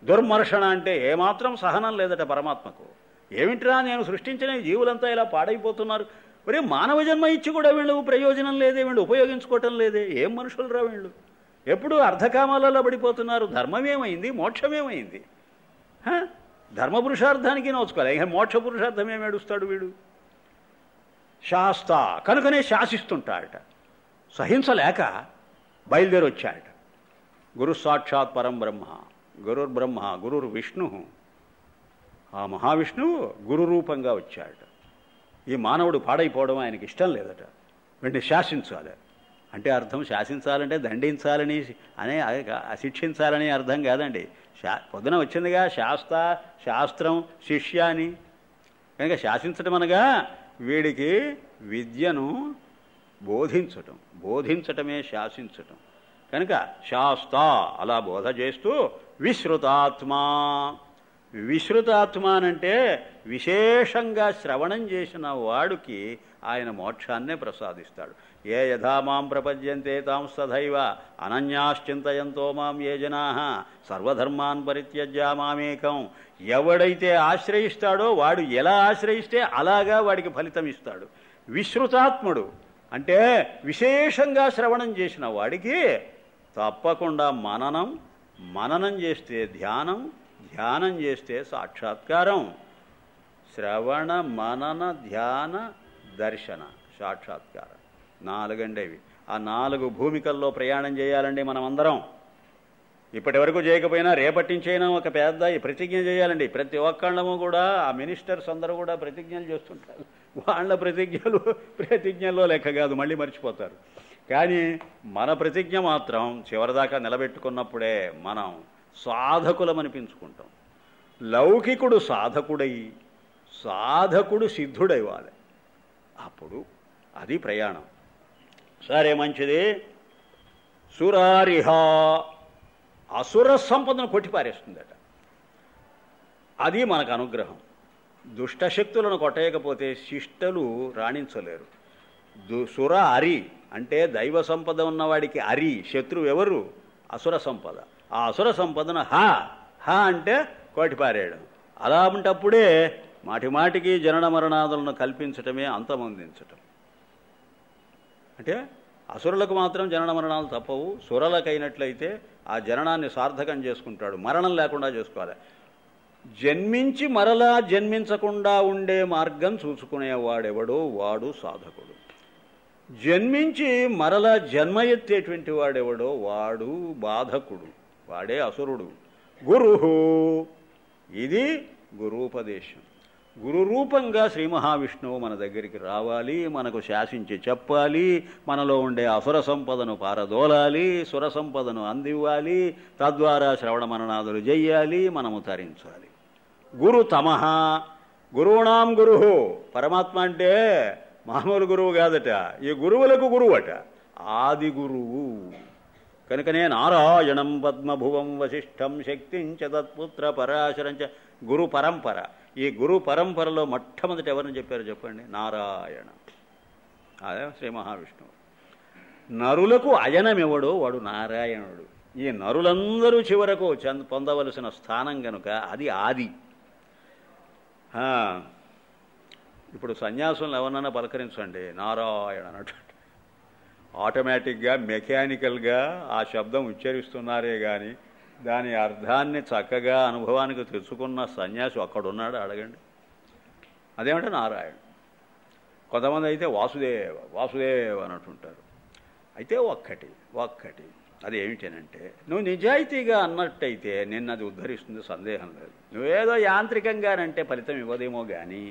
దుర్మర్షణ అంటే ఏమాత్రం సహనం లేదట పరమాత్మకు. ఏమిట్రా నేను సృష్టించిన జీవులంతా ఇలా పాడైపోతున్నారు, మరి మానవ జన్మ ఇచ్చి కూడా వీళ్ళు ప్రయోజనం లేదే, వీళ్ళు ఉపయోగించుకోవటం లేదే, ఏం మనుషులు రా వీళ్ళు, ఎప్పుడు అర్ధకామాలలో పడిపోతున్నారు. ధర్మమేమైంది, మోక్షమేమైంది? ధర్మపురుషార్థానికి నోచుకోవాలి, ఇక మోక్ష పురుషార్థం ఏమి ఏడుస్తాడు వీడు? శాస్త కనుకనే శాసిస్తుంటాడట. సహించలేక బయలుదేరి వచ్చాడట. గురు సాక్షాత్ పరం బ్రహ్మ, గురుర్బ్రహ్మ గురుర్విష్ణు. ఆ మహావిష్ణువు గురు రూపంగా వచ్చాడట. ఈ మానవుడు పాడైపోవడం ఆయనకి ఇష్టం లేదట. వీడిని శాసించాలి అంటే అర్థం శాసించాలంటే దండించాలని అనే శిక్షించాలని అర్థం కాదండి. పొద్దున వచ్చిందిగా శాస్త, శాస్త్రం, శిష్య అని. కనుక శాసించటం అనగా వీడికి విద్యను బోధించటం, బోధించటమే శాసించటం. కనుక శాస్త అలా బోధ చేస్తూ విశ్రుతాత్మా, విశ్రుతాత్మ అనంటే విశేషంగా శ్రవణం చేసిన వాడికి ఆయన మోక్షాన్నే ప్రసాదిస్తాడు. ఏ యథా మాం ప్రపద్యంతే తాం తథైవ అనన్యాశ్చింతయంతో మాం ఏ జనాః సర్వధర్మాన్ పరిత్యజ్య మామేకం. ఎవడైతే ఆశ్రయిస్తాడో వాడు ఎలా ఆశ్రయిస్తే అలాగా వాడికి ఫలితం ఇస్తాడు. విశ్రుతాత్ముడు అంటే విశేషంగా శ్రవణం చేసిన వాడికి తప్పకుండా మననం చేస్తే ధ్యానం, ధ్యానం చేస్తే సాక్షాత్కారం. శ్రవణ మనన ధ్యాన దర్శన సాక్షాత్కారం 4 అండేవి. ఆ 4 భూమికల్లో ప్రయాణం చేయాలండి మనం అందరం. ఇప్పటి వరకు చేయకపోయినా రేపటి నుంచైనా ఒక పెద్ద ప్రతిజ్ఞ చేయాలండి. ప్రతి ఒక్కళ్ళము కూడా ఆ మినిస్టర్స్ అందరూ కూడా ప్రతిజ్ఞలు చేస్తుంటారు. వాళ్ళ ప్రతిజ్ఞల్లో లెక్క కాదు, మళ్ళీ మర్చిపోతారు. కానీ మన ప్రతిజ్ఞ మాత్రం చివరిదాకా నిలబెట్టుకున్నప్పుడే మనం సాధకులమనిపించుకుంటాం. లౌకికుడు సాధకుడు సిద్ధుడైవాలి. అప్పుడు అది ప్రయాణం. సరే, మంచిది. సురారిహ అసుర సంపదను కొట్టిపారేస్తుందట. అది మనకు అనుగ్రహం. దుష్టశక్తులను కొట్టేయకపోతే శిష్టలు రాణించలేరు. సుర అరి అంటే దైవ సంపద ఉన్నవాడికి అరి శత్రువు ఎవరు? అసుర సంపద. ఆ అసుర సంపదను హ అంటే కొట్టిపారేయడం. అలా ఉంటప్పుడే మాటిమాటికి జనన మరణాదులను కల్పించటమే అంతమొందించటం. అంటే అసురులకు మాత్రం జనన మరణాలు తప్పవు. సురలకైనట్లయితే ఆ జననాన్ని సార్థకం చేసుకుంటాడు. మరణం లేకుండా చేసుకోవాలి. జన్మించి మరలా జన్మించకుండా ఉండే మార్గం చూసుకునేవాడెవడో వాడు సాధకుడు. జన్మించి మరలా జన్మ ఎత్తేటువంటి వాడెవడో వాడు బాధకుడు, వాడే అసురుడు. గురుహు ఇది గురూపదేశం. గురు రూపంగా శ్రీ మహావిష్ణువు మన దగ్గరికి రావాలి, మనకు శాసించి చెప్పాలి, మనలో ఉండే అసుర సంపదను పారదోలాలి, సుర సంపదను అందివ్వాలి, తద్వారా శ్రవణ మననాదులు చెయ్యాలి, మనము తరించాలి. గురు తమః గురువునాం గురుహు. పరమాత్మ అంటే మామూలు గురువు కాదట, ఈ గురువులకు గురువట, ఆది గురువు. కనుకనే నారాయణం పద్మభువం వశిష్ఠం శక్తించ తత్పుత్ర పరాశరంచ గురు పరంపర. ఈ గురు పరంపరలో మొట్టమొదటి ఎవరిని చెప్పారు చెప్పండి? నారాయణ. అదే శ్రీ మహావిష్ణువు. నరులకు అయనమివ్వడో వాడు నారాయణుడు. ఈ నరులందరూ చివరకు పొందవలసిన స్థానం కనుక అది ఆది. ఇప్పుడు సన్యాసులను ఎవరన్నా పలకరించండి నారాయణ అన్నట్టు ఆటోమేటిక్గా మెకానికల్గా ఆ శబ్దం ఉచ్చరిస్తున్నారే కానీ దాని అర్థాన్ని చక్కగా అనుభవానికి తెచ్చుకున్న సన్యాసి అక్కడున్నాడు అడగండి. అదేమంటే నారాయణ. కొంతమంది అయితే వాసుదేవ అన్నట్టుంటారు. అయితే ఒక్కటి అది ఏమిటనంటే, నువ్వు నిజాయితీగా అన్నట్టయితే నిన్నది ఉద్ధరిస్తుంది, సందేహం లేదు. నువ్వేదో యాంత్రికంగానంటే ఫలితం ఇవ్వదేమో కానీ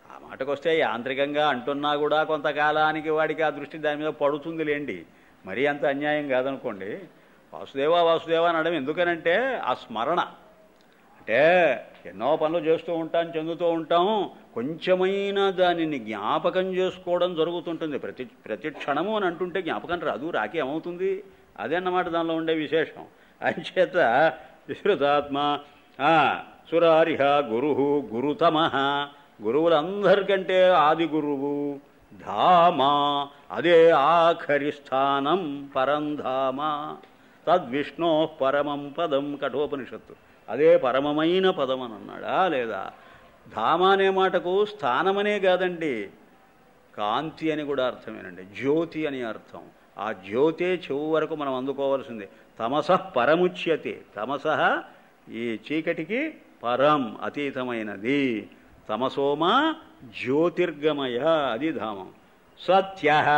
ఆ మాటకొస్తే యాంత్రికంగా అంటున్నా కూడా కొంతకాలానికి వాడికి ఆ దృష్టి దాని మీద పడుతుంది లేండి. మరీ అంత అన్యాయం కాదనుకోండి. వాసుదేవ అనడం ఎందుకనంటే ఆ స్మరణ. అంటే ఎన్నో పనులు చేస్తూ ఉంటాం, చెందుతూ ఉంటాం, కొంచెమైనా దానిని జ్ఞాపకం చేసుకోవడం జరుగుతుంటుంది. ప్రతి క్షణము అని అంటుంటే జ్ఞాపకం రాదు, రాకి ఏమవుతుంది? అదే అన్నమాట దానిలో ఉండే విశేషం. అంచేత విశ్రుతాత్మ సురారిహ గురు గురుతమః. గురువులందరికంటే ఆది గురువు. ధామ అదే ఆఖరి స్థానం, పరంధామ. తద్విష్ణో పరమం పదం. కఠోపనిషత్తు అదే పరమమైన పదం అని అన్నాడా లేదా? ధామ అనే మాటకు స్థానమనే కాదండి, కాంతి అని కూడా అర్థమేనండి. జ్యోతి అని అర్థం. ఆ జ్యోతే చెవు వరకు మనం అందుకోవాల్సిందే. తమసః పరముచ్యతే. తమసః ఈ చీకటికి పరం అతీతమైనది. తమసోమ జ్యోతిర్గమయ అది ధామం. సత్యః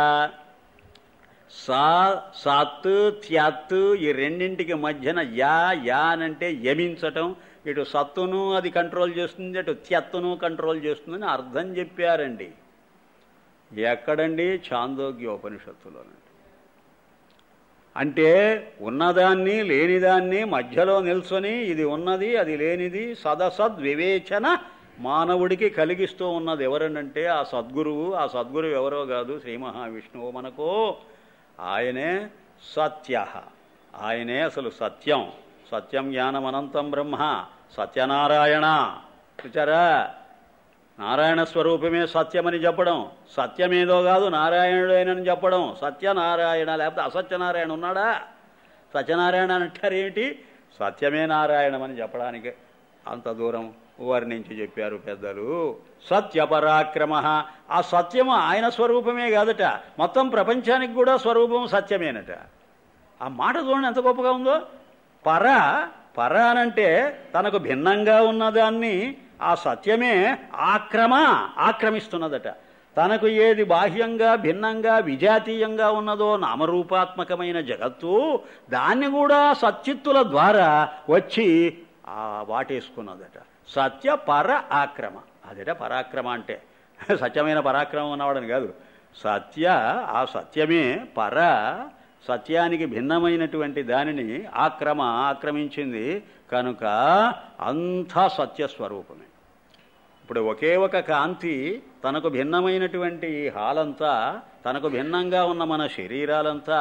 సత్ త్యత్ ఈ రెండింటికి మధ్యన యా అనంటే యమించటం. ఇటు సత్తును అది కంట్రోల్ చేస్తుంది, అటు త్యత్తును కంట్రోల్ చేస్తుందని అర్థం చెప్పారండి. ఎక్కడండి? ఛాందోగ్యోపనిషత్తులోనండి. అంటే ఉన్నదాన్ని లేనిదాన్ని మధ్యలో నిల్చొని ఇది ఉన్నది అది లేనిది సదసద్వివేచన మానవుడికి కలిగిస్తూ ఉన్నది ఎవరనంటే ఆ సద్గురువు. ఆ సద్గురువు ఎవరో కాదు, శ్రీ మహావిష్ణువు మనకు. ఆయనే సత్య. ఆయనే అసలు సత్యం. సత్యం జ్ఞానం అనంతం బ్రహ్మ. సత్యనారాయణ. చూచారా, నారాయణ స్వరూపమే సత్యమని చెప్పడం, సత్యమేదో కాదు నారాయణుడేనని చెప్పడం, సత్యనారాయణ. లేకపోతే అసత్యనారాయణ ఉన్నాడా? సత్యనారాయణ అంటారు ఏమిటి? సత్యమే నారాయణమని చెప్పడానికి అంత దూరం వర్ణించి చెప్పారు పెద్దలు. సత్యపరాక్రమ. ఆ సత్యము ఆయన స్వరూపమే కాదట, మొత్తం ప్రపంచానికి కూడా స్వరూపం సత్యమేనట. ఆ మాట చూడండి ఎంత గొప్పగా ఉందో. పర అనంటే తనకు భిన్నంగా ఉన్నదాన్ని ఆ సత్యమే ఆక్రమిస్తున్నదట. తనకు ఏది బాహ్యంగా భిన్నంగా విజాతీయంగా ఉన్నదో నామరూపాత్మకమైన జగత్తు, దాన్ని కూడా సత్చిత్తుల ద్వారా వచ్చి వాటేసుకున్నదట. సత్య పర ఆక్రమ. అదేట పరాక్రమ అంటే. సత్యమైన పరాక్రమం ఉన్నవాడని కాదు. ఆ సత్యమే సత్యానికి భిన్నమైనటువంటి దానిని ఆక్రమించింది కనుక అంతా సత్యస్వరూపమే. ఇప్పుడు ఒకే ఒక కాంతి తనకు భిన్నమైనటువంటి ఈ హాలంతా, తనకు భిన్నంగా ఉన్న మన శరీరాలంతా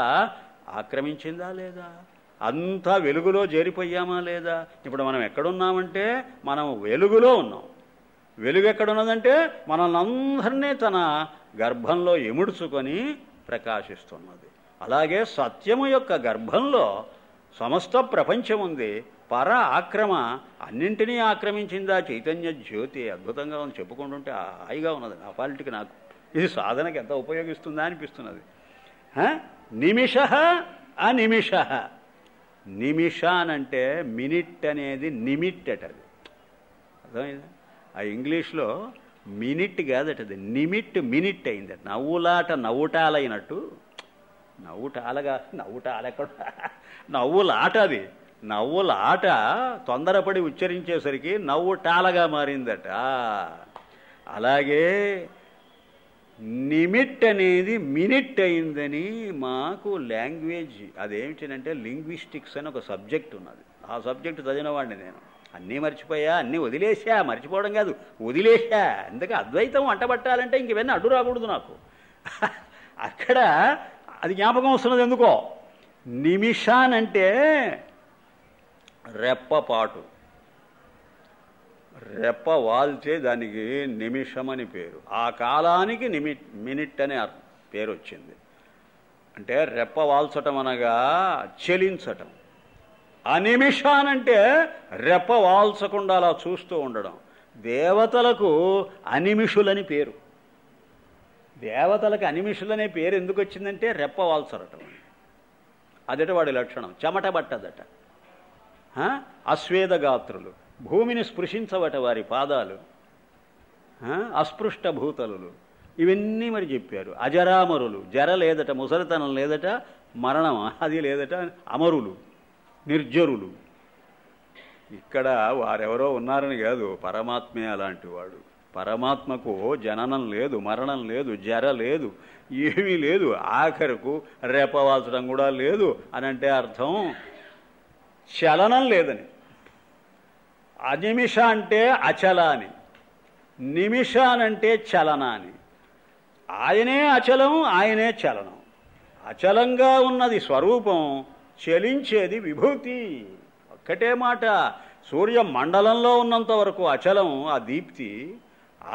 ఆక్రమించిందా లేదా? అంతా వెలుగులో చేరిపోయామా లేదా? ఇప్పుడు మనం ఎక్కడున్నామంటే మనం వెలుగులో ఉన్నాం. వెలుగు ఎక్కడున్నదంటే మనల్ని అందరినీ తన గర్భంలో ఎముడ్చుకొని ప్రకాశిస్తున్నది. అలాగే సత్యము యొక్క గర్భంలో సమస్త ప్రపంచం ఉంది. ఆక్రమ అన్నింటినీ ఆక్రమించిందా చైతన్య జ్యోతి. అద్భుతంగా ఉంది, చెప్పుకుంటుంటే హాయిగా ఉన్నది. ఆ పాలిటికి నాకు ఇది సాధనకి ఎంత ఉపయోగిస్తుందా అనిపిస్తున్నది. నిమిష అనిమిష. నిమిష అనంటే మినిట్ అనేది నిమిట్ అటది. అర్థమైందా? ఆ ఇంగ్లీష్లో మినిట్ కాదటది, మినిట్ అయిందట. నవ్వుటాలైనట్టు. నవ్వుటాలెక్కడ? నవ్వులాట. అది నవ్వులాట తొందరపడి ఉచ్చరించేసరికి నవ్వుటాలగా మారిందట. అలాగే నిమిట్ అనేది మినిట్ అయిందని మాకు లాంగ్వేజ్ అదేమిటంటే లింగ్విస్టిక్స్ అని ఒక సబ్జెక్ట్ ఉన్నది. ఆ సబ్జెక్ట్ చదివినవాడిని నేను. అన్నీ మర్చిపోయా, అన్నీ వదిలేసా. మర్చిపోవడం కాదు, వదిలేసా. అందుకే అద్వైతం అంటబట్టాలంటే ఇంక ఇవన్నీ అడ్డు రాకూడదు నాకు. అక్కడ అది జ్ఞాపకం వస్తున్నది ఎందుకో. నిమిషానంటే రెప్పపాటు. రెప్ప వాల్చే దానికి నిమిషమని పేరు. ఆ కాలానికి మినిట్ అనే పేరు వచ్చింది. అంటే రెప్ప వాల్చటం అనగా చెలించటం. అనిమిషానంటే రెప్ప వాల్చకుండా అలా చూస్తూ ఉండడం. దేవతలకు అనిమిషులని పేరు. దేవతలకు అనిమిషులనే పేరు ఎందుకు వచ్చిందంటే రెప్ప వాల్చరటం. అదట వాడి లక్షణం. చెమట పట్టదట. అశ్వేదగాత్రులు, భూమిని స్పృశించవట వారి పాదాలు. అస్పృష్ట భూతలు, ఇవన్నీ మరి చెప్పారు. అజరామరులు, జర లేదట, ముసలితనం లేదట, మరణం అది లేదట. అమరులు, నిర్జరులు. ఇక్కడ వారెవరో ఉన్నారని కాదు, పరమాత్మే అలాంటి వాడు. పరమాత్మకు జననం లేదు, మరణం లేదు, జర లేదు, ఏమీ లేదు. ఆఖరకు రేపవాల్చడం కూడా లేదు అని అంటే అర్థం చలనం లేదని. అనిమిష అంటే అచల అని, నిమిష అనంటే చలన అని. ఆయనే అచలం, ఆయనే చలనం. అచలంగా ఉన్నది స్వరూపం, చలించేది విభూతి. ఒక్కటే మాట. సూర్య మండలంలో ఉన్నంత వరకు అచలం ఆ దీప్తి.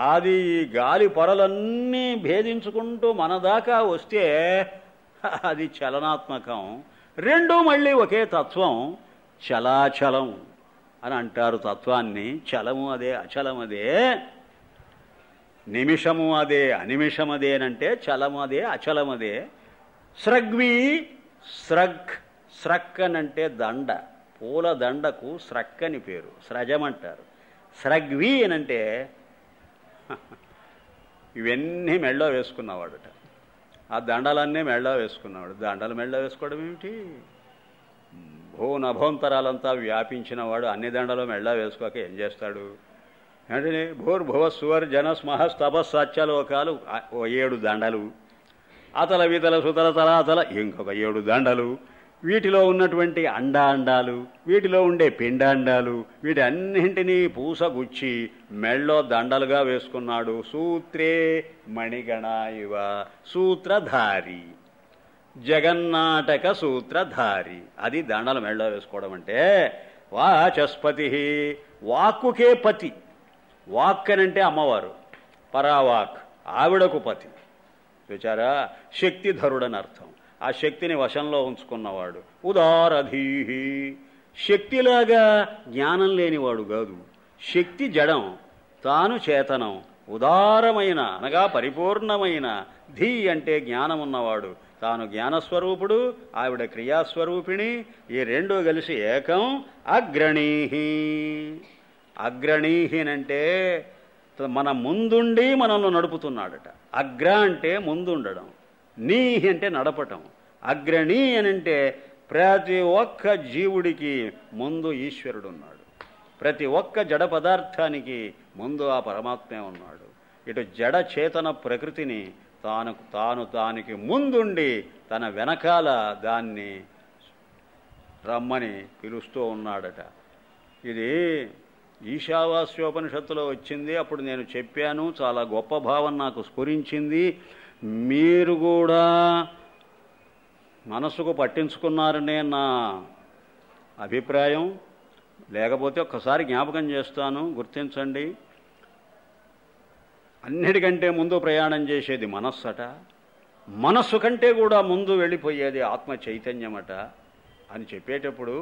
అది గాలి పొరలన్నీ భేదించుకుంటూ మన దాకా వస్తే అది చలనాత్మకం. రెండు మళ్ళీ ఒకే తత్వం, చలాచలం అని అంటారు తత్వాన్ని. చలము అదే, అచలం అదే. నిమిషము అదే, అనిమిషం అదే అంటే చలము అదే, అచలం అదే. స్రగ్వి, స్రక్ అనంటే దండ. పూల దండకు స్రక్ అని పేరు, స్రజమంటారు. స్రగ్వి అనంటే ఇవన్నీ మెళ్ళో వేసుకున్నవాడట. ఆ దండలన్నీ మెళ్ళో వేసుకున్నవాడు. దండలు మెళ్ళో వేసుకోవడం ఏమిటి? నభోంతరాలంతా వ్యాపించినవాడు అన్ని దండలు మెళ్ళో వేసుకోక ఏం చేస్తాడు? అంటే భూర్భువ సువర్ జనస్ మహస్ తపస్ సత్యలోకాలు 7 దండలు, అతల వితల సుతల తలాతల ఇంకొక 7 దండలు, వీటిలో ఉన్నటువంటి అండాండాలు, వీటిలో ఉండే పిండాండాలు, వీటన్నింటినీ పూసగుచ్చి మెళ్ళో దండలుగా వేసుకున్నాడు. సూత్రే మణిగణ ఇవ సూత్రధారి, జగన్నాటక సూత్రధారి. అది దండలు మెళ్ళో వేసుకోవడం అంటే. వాచస్పతి, వాక్కుకే పతి. వాక్ అనంటే అమ్మవారు, పరావాక్, ఆవిడకు పతి. చూచారా, శక్తిధరుడని అర్థం. ఆ శక్తిని వశంలో ఉంచుకున్నవాడు. ఉదారధీహి, శక్తిలాగా జ్ఞానం లేనివాడు కాదు. శక్తి జడం, తాను చేతనం. ఉదారమైన అనగా పరిపూర్ణమైన. ధీ అంటే జ్ఞానం ఉన్నవాడు. తాను జ్ఞానస్వరూపుడు, ఆవిడ క్రియాస్వరూపిణి. ఈ రెండు కలిసి ఏకం. అగ్రణీహి, అగ్రణీహినంటే మన ముందుండి మనల్ని నడుపుతున్నాడట. అగ్ర అంటే ముందుండడం, నీహి అంటే నడపటం. అగ్రణీ అనంటే ప్రతి ఒక్క జీవుడికి ముందు ఈశ్వరుడు ఉన్నాడు. ప్రతి ఒక్క జడ పదార్థానికి ముందు ఆ పరమాత్మే ఉన్నాడు. ఇటు జడ చేతన ప్రకృతిని తానికి ముందుండి తన వెనకాల దాన్ని రమ్మని పిలుస్తూ ఉన్నాడట. ఇది ఈశావాస్యోపనిషత్తులో వచ్చింది. అప్పుడు నేను చెప్పాను, చాలా గొప్ప భావం నాకు స్ఫురించింది. మీరు కూడా మనసుకు పట్టించుకున్నారనే నా అభిప్రాయం. లేకపోతే ఒక్కసారి జ్ఞాపకం చేస్తాను, గుర్తించండి. అన్నిటికంటే ముందు ప్రయాణం చేసేది మనస్సట. మనస్సు కంటే కూడా ముందు వెళ్ళిపోయేది ఆత్మ చైతన్యమట అని చెప్పేటప్పుడు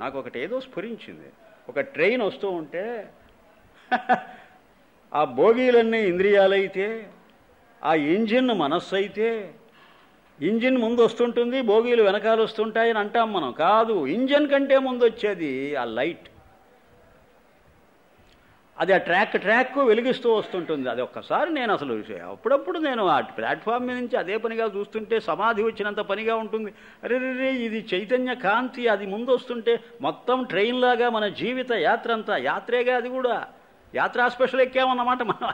నాకు ఒకటేదో స్ఫురించింది. ఒక ట్రైన్ వస్తూ ఉంటే ఆ బోగీలన్నీ ఇంద్రియాలైతే, ఆ ఇంజిన్ మనస్సు అయితే, ఇంజిన్ ముందు వస్తుంటుంది, బోగీలు వెనకాల వస్తుంటాయని అంటాం మనం. కాదు, ఇంజిన్ కంటే ముందు వచ్చేది ఆ లైట్. అది ఆ ట్రాక్ వెలిగిస్తూ వస్తుంటుంది. అది ఒక్కసారి నేను అసలు అప్పుడప్పుడు నేను ఆ ప్లాట్ఫామ్ మీద నుంచి అదే పనిగా చూస్తుంటే సమాధి వచ్చినంత పనిగా ఉంటుంది. అరే ఇది చైతన్య కాంతి, అది ముందు వస్తుంటే మొత్తం ట్రైన్ లాగా మన జీవిత యాత్ర అంతా యాత్రేగా. అది కూడా యాత్రా స్పెషల్ ఎక్కామన్నమాట మనం.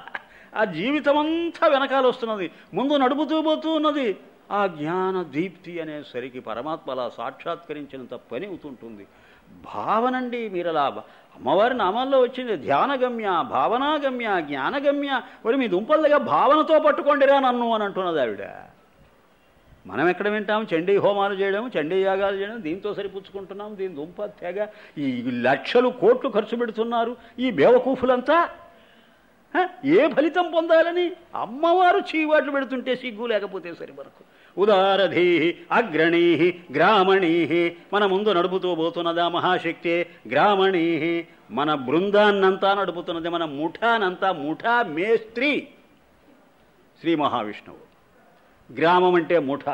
ఆ జీవితం అంతా వెనకాల వస్తున్నది, ముందు నడుపుతూ పోతూ ఉన్నది. ఆ జ్ఞాన దీప్తి అనేసరికి పరమాత్మ అలా సాక్షాత్కరించినంత పని అవుతుంటుంది. భావనండి, మీరు అలా అమ్మవారి నామాల్లో వచ్చింది ధ్యానగమ్య, భావనాగమ్య, జ్ఞానగమ్య. మరి మీ దుంపలుగా భావనతో పట్టుకోండిరా నన్ను అని అంటున్నది ఆవిడ. మనం ఎక్కడ వింటాం? చండీ హోమాలు చేయడం, చండీ యాగాలు చేయడం, దీంతో సరిపుచ్చుకుంటున్నాం. దీని దుంప తెగ ఈ లక్షలు కోట్లు ఖర్చు పెడుతున్నారు ఈ బేవకూఫులంతా. ఏ ఫలితం పొందాలని అమ్మవారు చీవాట్లు పెడుతుంటే సిగ్గు లేకపోతే సరి మనకు. ఉదారధీ, అగ్రణీ, గ్రామణీ, మన ముందు నడుపుతూ పోతున్నదా మహాశక్తి. గ్రామణీ, మన బృందాన్నంతా నడుపుతున్నది, మన ముఠానంతా. ముఠా మేస్త్రి శ్రీ మహావిష్ణువు. గ్రామం అంటే ముఠ,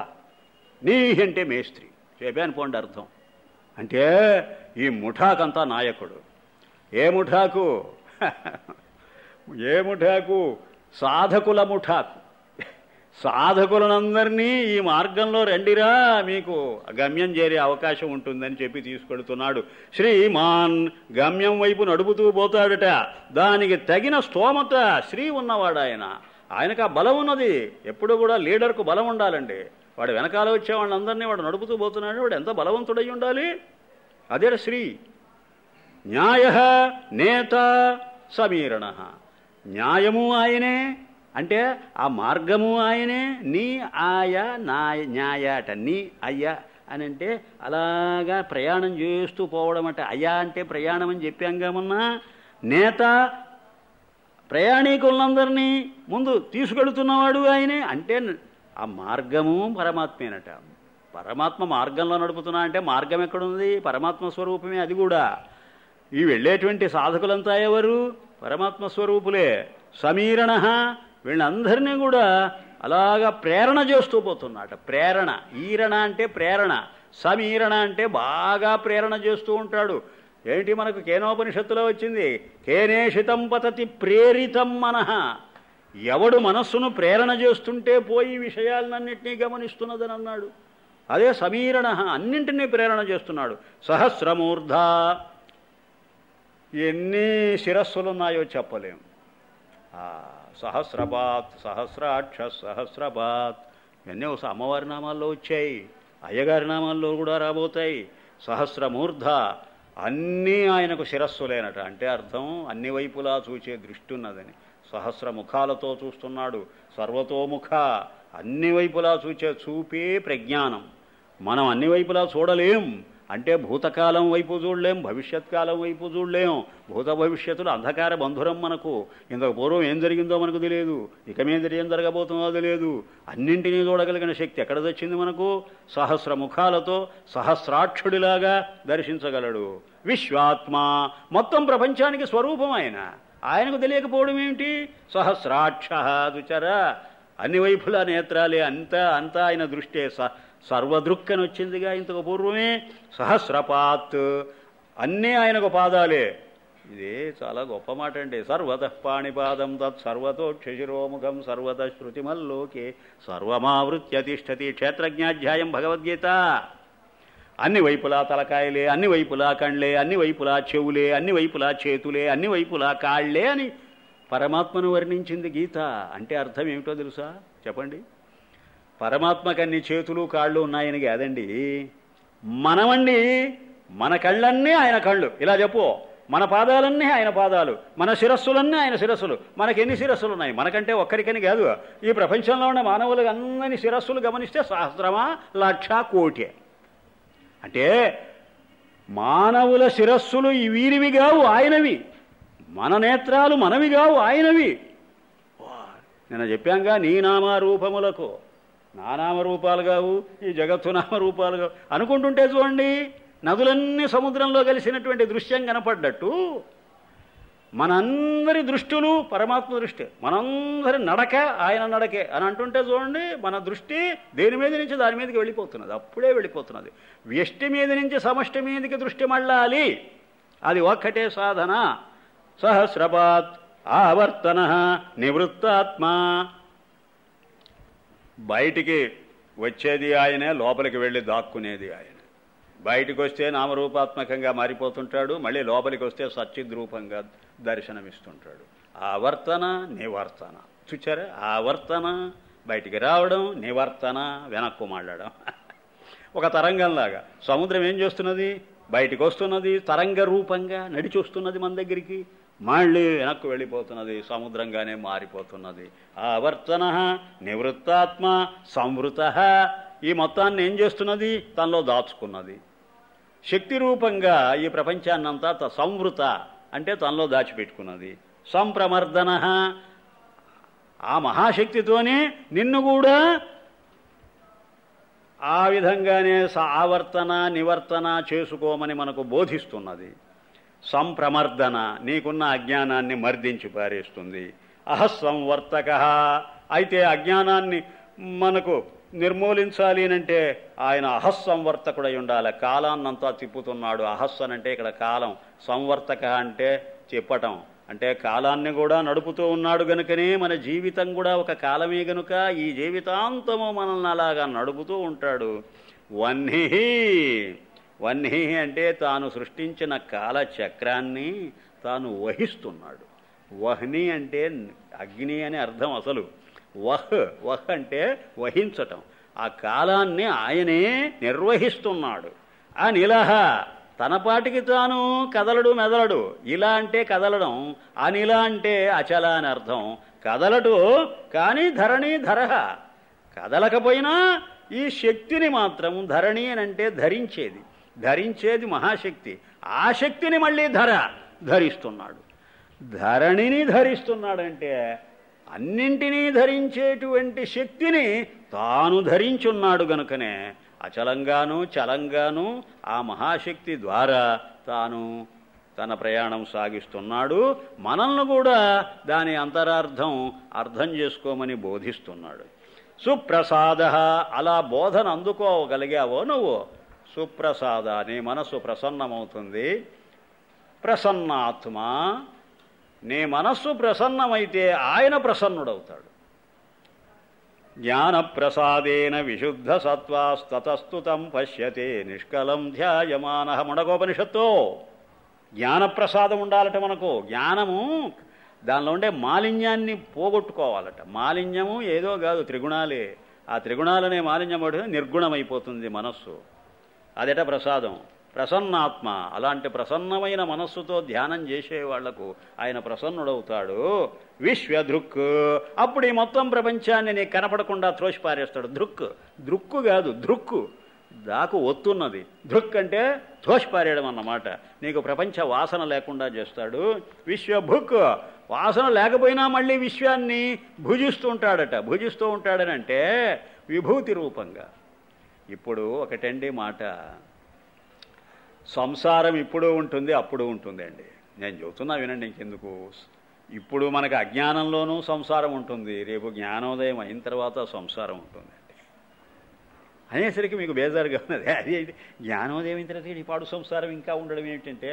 నీ అంటే మేస్త్రి. చెప్పాను పోండి అర్థం. అంటే ఈ ముఠాకంతా నాయకుడు. ఏ ముఠాకు? ఏ ముఠాకు? సాధకుల ముఠాకు. సాధకులందరినీ ఈ మార్గంలో రండిరా, మీకు గమ్యం చేరే అవకాశం ఉంటుందని చెప్పి తీసుకెడుతున్నాడు. శ్రీమాన్ గమ్యం వైపు నడుపుతూ పోతాడట. దానికి తగిన స్తోమత శ్రీ ఉన్నవాడు ఆయన. ఆయనకు ఆ బలం ఉన్నది. ఎప్పుడు కూడా లీడర్కు బలం ఉండాలండి. వాడు వెనకాల వచ్చే వాళ్ళందరినీ వాడు నడుపుతూ పోతున్నాడు. వాడు ఎంత బలవంతుడై ఉండాలి. అదే శ్రీ. న్యాయ నేత సమీరణ. న్యాయము ఆయనే, అంటే ఆ మార్గము ఆయనే. నీ ఆయ న్యాయ అట. నీ అయ్య అని అంటే అలాగా ప్రయాణం చేస్తూ పోవడం అట. అయ్యా అంటే ప్రయాణం అని చెప్పాంగా మొన్న. నేత, ప్రయాణికులందరినీ ముందు తీసుకెళ్తున్నవాడు ఆయనే. అంటే ఆ మార్గము పరమాత్మేనట. పరమాత్మ మార్గంలో నడుపుతున్నా అంటే మార్గం ఎక్కడుంది? పరమాత్మ స్వరూపమే అది కూడా. ఈ వెళ్ళేటువంటి సాధకులంతా ఎవరు? పరమాత్మ స్వరూపులే. సమీరణ, వీళ్ళందరినీ కూడా అలాగా ప్రేరణ చేస్తూ పోతున్నాట. ప్రేరణ, ఈరణ అంటే ప్రేరణ, సమీరణ అంటే బాగా ప్రేరణ చేస్తూ ఉంటాడు. ఏంటి మనకు కేనోపనిషత్తులో వచ్చింది? కేనేషితం పతతి ప్రేరితం మనః. ఎవడు మనస్సును ప్రేరణ చేస్తుంటే పోయి విషయాలన్నింటినీ గమనిస్తున్నదని అన్నాడు. అదే సమీరణ, అన్నింటినీ ప్రేరణ చేస్తున్నాడు. సహస్రమూర్ధ, ఎన్ని శిరస్సులున్నాయో చెప్పలేం. సహస్రపాత్, సహస్రాక్ష, సహస్రపాత్ ఇవన్నీ ఒకసారి అమ్మవారి నామాల్లో వచ్చాయి, అయ్యగారి నామాల్లో కూడా రాబోతాయి. సహస్రమూర్ధ, అన్నీ ఆయనకు శిరస్సులేనట. అంటే అర్థం అన్ని వైపులా చూచే దృష్టి ఉన్నదని. సహస్ర ముఖాలతో చూస్తున్నాడు, సర్వతోముఖ, అన్ని వైపులా చూచే చూపే ప్రజ్ఞానం. మనం అన్ని వైపులా చూడలేం. అంటే భూతకాలం వైపు చూడలేం, భవిష్యత్ కాలం వైపు చూడలేం. భూత భవిష్యత్తులు అంధకార బంధురం మనకు. ఇంతకు పూర్వం ఏం జరిగిందో మనకు తెలియదు, ఇక మీద ఏం జరగబోతుందో తెలియదు. అన్నింటినీ చూడగలిగిన శక్తి ఎక్కడ తెచ్చింది మనకు? సహస్ర ముఖాలతో సహస్రాక్షుడిలాగా దర్శించగలడు. విశ్వాత్మ, మొత్తం ప్రపంచానికి స్వరూపం ఆయనకు తెలియకపోవడం ఏమిటి? సహస్రాక్ష, చూచారా, అన్ని వైపులా నేత్రాలే, అంతా ఆయన దృష్టే. సర్వదృక్కని వచ్చిందిగా ఇంతకు పూర్వమే. సహస్రపాత్, అన్నీ ఆయనకు పాదాలే. ఇదే చాలా గొప్ప మాట అండి. సర్వతః పాణిపాదం తత్ సర్వతోక్షశిరోముఖం సర్వతః శృతిమల్లోకే సర్వమావృత్య తిష్టతి. క్షేత్రజ్ఞాధ్యాయం భగవద్గీత. అన్ని వైపులా తలకాయలే, అన్ని వైపులా కండ్లే, అన్ని వైపులా చెవులే, అన్ని వైపులా చేతులే, అన్ని వైపులా కాళ్లే అని పరమాత్మను వర్ణించింది గీత. అంటే అర్థం ఏమిటో తెలుసా? చెప్పండి. పరమాత్మకు అన్ని చేతులు కాళ్ళు ఉన్నాయని కాదండి. మనమండి, మన కళ్ళన్నీ ఆయన కళ్ళు. ఇలా చెప్పు, మన పాదాలన్నీ ఆయన పాదాలు, మన శిరస్సులన్నీ ఆయన శిరస్సులు. మనకి ఎన్ని శిరస్సులు ఉన్నాయి? మనకంటే ఒక్కరికని కాదు, ఈ ప్రపంచంలో ఉన్న మానవులకు అన్ని శిరస్సులు గమనిస్తే సహస్రమా, లక్ష, కోటి. అంటే మానవుల శిరస్సులు వీరివి కావు, ఆయనవి. మన నేత్రాలు మనవి కావు, ఆయనవి. నేను చెప్పాంగా, నీ నామరూపములకు నా నామరూపాలు కావు, ఈ జగత్తు నామరూపాలు కావు అనుకుంటుంటే చూడండి, నదులన్నీ సముద్రంలో కలిసినటువంటి దృశ్యం కనపడ్డట్టు మనందరి దృష్టులు పరమాత్మ దృష్టి, మనందరి నడక ఆయన నడకే అని అంటుంటే చూడండి, మన దృష్టి దేని మీద నుంచి దాని మీదకి వెళ్ళిపోతున్నది, అప్పుడే వెళ్ళిపోతున్నది. వ్యష్టి మీద నుంచి సమష్టి మీదకి దృష్టి మళ్ళాలి, అది ఒక్కటే సాధన. సహస్రపాత్ ఆవర్తన నివృత్తాత్మ. బయటికి వచ్చేది ఆయనే, లోపలికి వెళ్ళి దాక్కునేది ఆయన. బయటికి వస్తే నామరూపాత్మకంగా మారిపోతుంటాడు, మళ్ళీ లోపలికి వస్తే సచ్చిద్రూపంగా దర్శనమిస్తుంటాడు. ఆవర్తన నివర్తన. చూచారా? ఆవర్తన బయటికి రావడం, నివర్తన వెనక్కు మాట్లాడడం. ఒక తరంగంలాగా సముద్రం ఏం చేస్తున్నది? బయటికి వస్తున్నది, తరంగ రూపంగా నడిచి వస్తున్నది మన దగ్గరికి, మళ్ళీ వెనక్కు వెళ్ళిపోతున్నది, సముద్రంగానే మారిపోతున్నది. ఆవర్తన నివృత్తాత్మ సంవృత. ఈ మొత్తాన్ని ఏం చేస్తున్నది? తనలో దాచుకున్నది. శక్తి రూపంగా ఈ ప్రపంచాన్నంతా సంవృత అంటే తనలో దాచిపెట్టుకున్నది. సంప్రమర్దన, ఆ మహాశక్తితోనే నిన్ను కూడా ఆ విధంగానే ఆవర్తన నివర్తన చేసుకోమని మనకు బోధిస్తున్నది. సంప్రమర్దన, నీకున్న అజ్ఞానాన్ని మర్దించి పారేస్తుంది. అహస్సంవర్తక, అయితే అజ్ఞానాన్ని మనకు నిర్మూలించాలి అంటే ఆయన అహస్సంవర్తకుడై ఉండాలి. కాలాన్నంతా తిప్పుతున్నాడు. అహస్సనంటే ఇక్కడ కాలం, సంవర్తక అంటే చెప్పటం, అంటే కాలాన్ని కూడా నడుపుతూ ఉన్నాడు గనుకనే మన జీవితం కూడా ఒక కాలమే గనుక ఈ జీవితాంతము మనల్ని అలాగా నడుపుతూ ఉంటాడు. వహ్ని అంటే తాను సృష్టించిన కాలచక్రాన్ని తాను వహిస్తున్నాడు. వహ్ని అంటే అగ్ని అని అర్థం అసలు. వహ్ అంటే వహించటం. ఆ కాలాన్ని ఆయనే నిర్వహిస్తున్నాడు. ఆ నిలహ, తన పాటికి తాను కదలడు మెదలడు. ఇలా అంటే కదలడం, అనిల అంటే అచల అని అర్థం. కదలడు కానీ ధరణి ధరహ, కదలకపోయినా ఈ శక్తిని మాత్రం ధరణి అని అంటే ధరించేది మహాశక్తి. ఆ శక్తిని మళ్ళీ ధరిస్తున్నాడు. ధరణిని ధరిస్తున్నాడంటే అన్నింటినీ ధరించేటువంటి శక్తిని తాను ధరించున్నాడు గనుకనే అచలంగాను చలంగాను ఆ మహాశక్తి ద్వారా తాను తన ప్రయాణం సాగిస్తున్నాడు. మనల్ని కూడా దాని అంతరార్థం అర్థం చేసుకోమని బోధిస్తున్నాడు. సుప్రసాద, అలా బోధన అందుకోగలిగావో నువ్వు, సుప్రసాద, నీ మనస్సు ప్రసన్నమవుతుంది. ప్రసన్నాత్మ, నీ మనస్సు ప్రసన్నమైతే ఆయన ప్రసన్నుడవుతాడు. జ్ఞానప్రసాదేన విశుద్ధ సత్వాస్తతస్తుతం పశ్యతే నిష్కలం ధ్యాయమాన. ముండకోపనిషత్తు జ్ఞానప్రసాదం ఉండాలట మనకు. జ్ఞానము దానిలో ఉండే మాలిన్యాన్ని పోగొట్టుకోవాలట. మాలిన్యము ఏదో కాదు, త్రిగుణాలే. ఆ త్రిగుణాలనే మాలిన్యం పడితే నిర్గుణమైపోతుంది మనస్సు. అదట ప్రసాదం. ప్రసన్నాత్మ, అలాంటి ప్రసన్నమైన మనస్సుతో ధ్యానం చేసే వాళ్లకు ఆయన ప్రసన్నుడవుతాడు. విశ్వదృక్, అప్పుడు ఈ మొత్తం ప్రపంచాన్ని నీకు కనపడకుండా త్రోసిపారేస్తాడు. దృక్కు కాదు, దృక్కు. దాకు ఒత్తున్నది. దృక్ అంటే ధోషపారేయడం అన్నమాట. నీకు ప్రపంచ వాసన లేకుండా చేస్తాడు. విశ్వభుక్ వాసన లేకపోయినా మళ్ళీ విశ్వాన్ని భుజిస్తూ ఉంటాడని అంటే విభూతి రూపంగా. ఇప్పుడు ఒకటండి మాట, సంసారం ఇప్పుడు ఉంటుంది, అప్పుడు ఉంటుంది అండి. నేను చెబుతున్నా వినండి, ఇంకెందుకు. ఇప్పుడు మనకు అజ్ఞానంలోనూ సంసారం ఉంటుంది, రేపు జ్ఞానోదయం అయిన తర్వాత సంసారం ఉంటుందండి అనేసరికి మీకు బేజారుగా ఉన్నది. అది జ్ఞానోదయం అయిన తర్వాత ఈ పాడు సంసారం ఇంకా ఉండడం ఏమిటంటే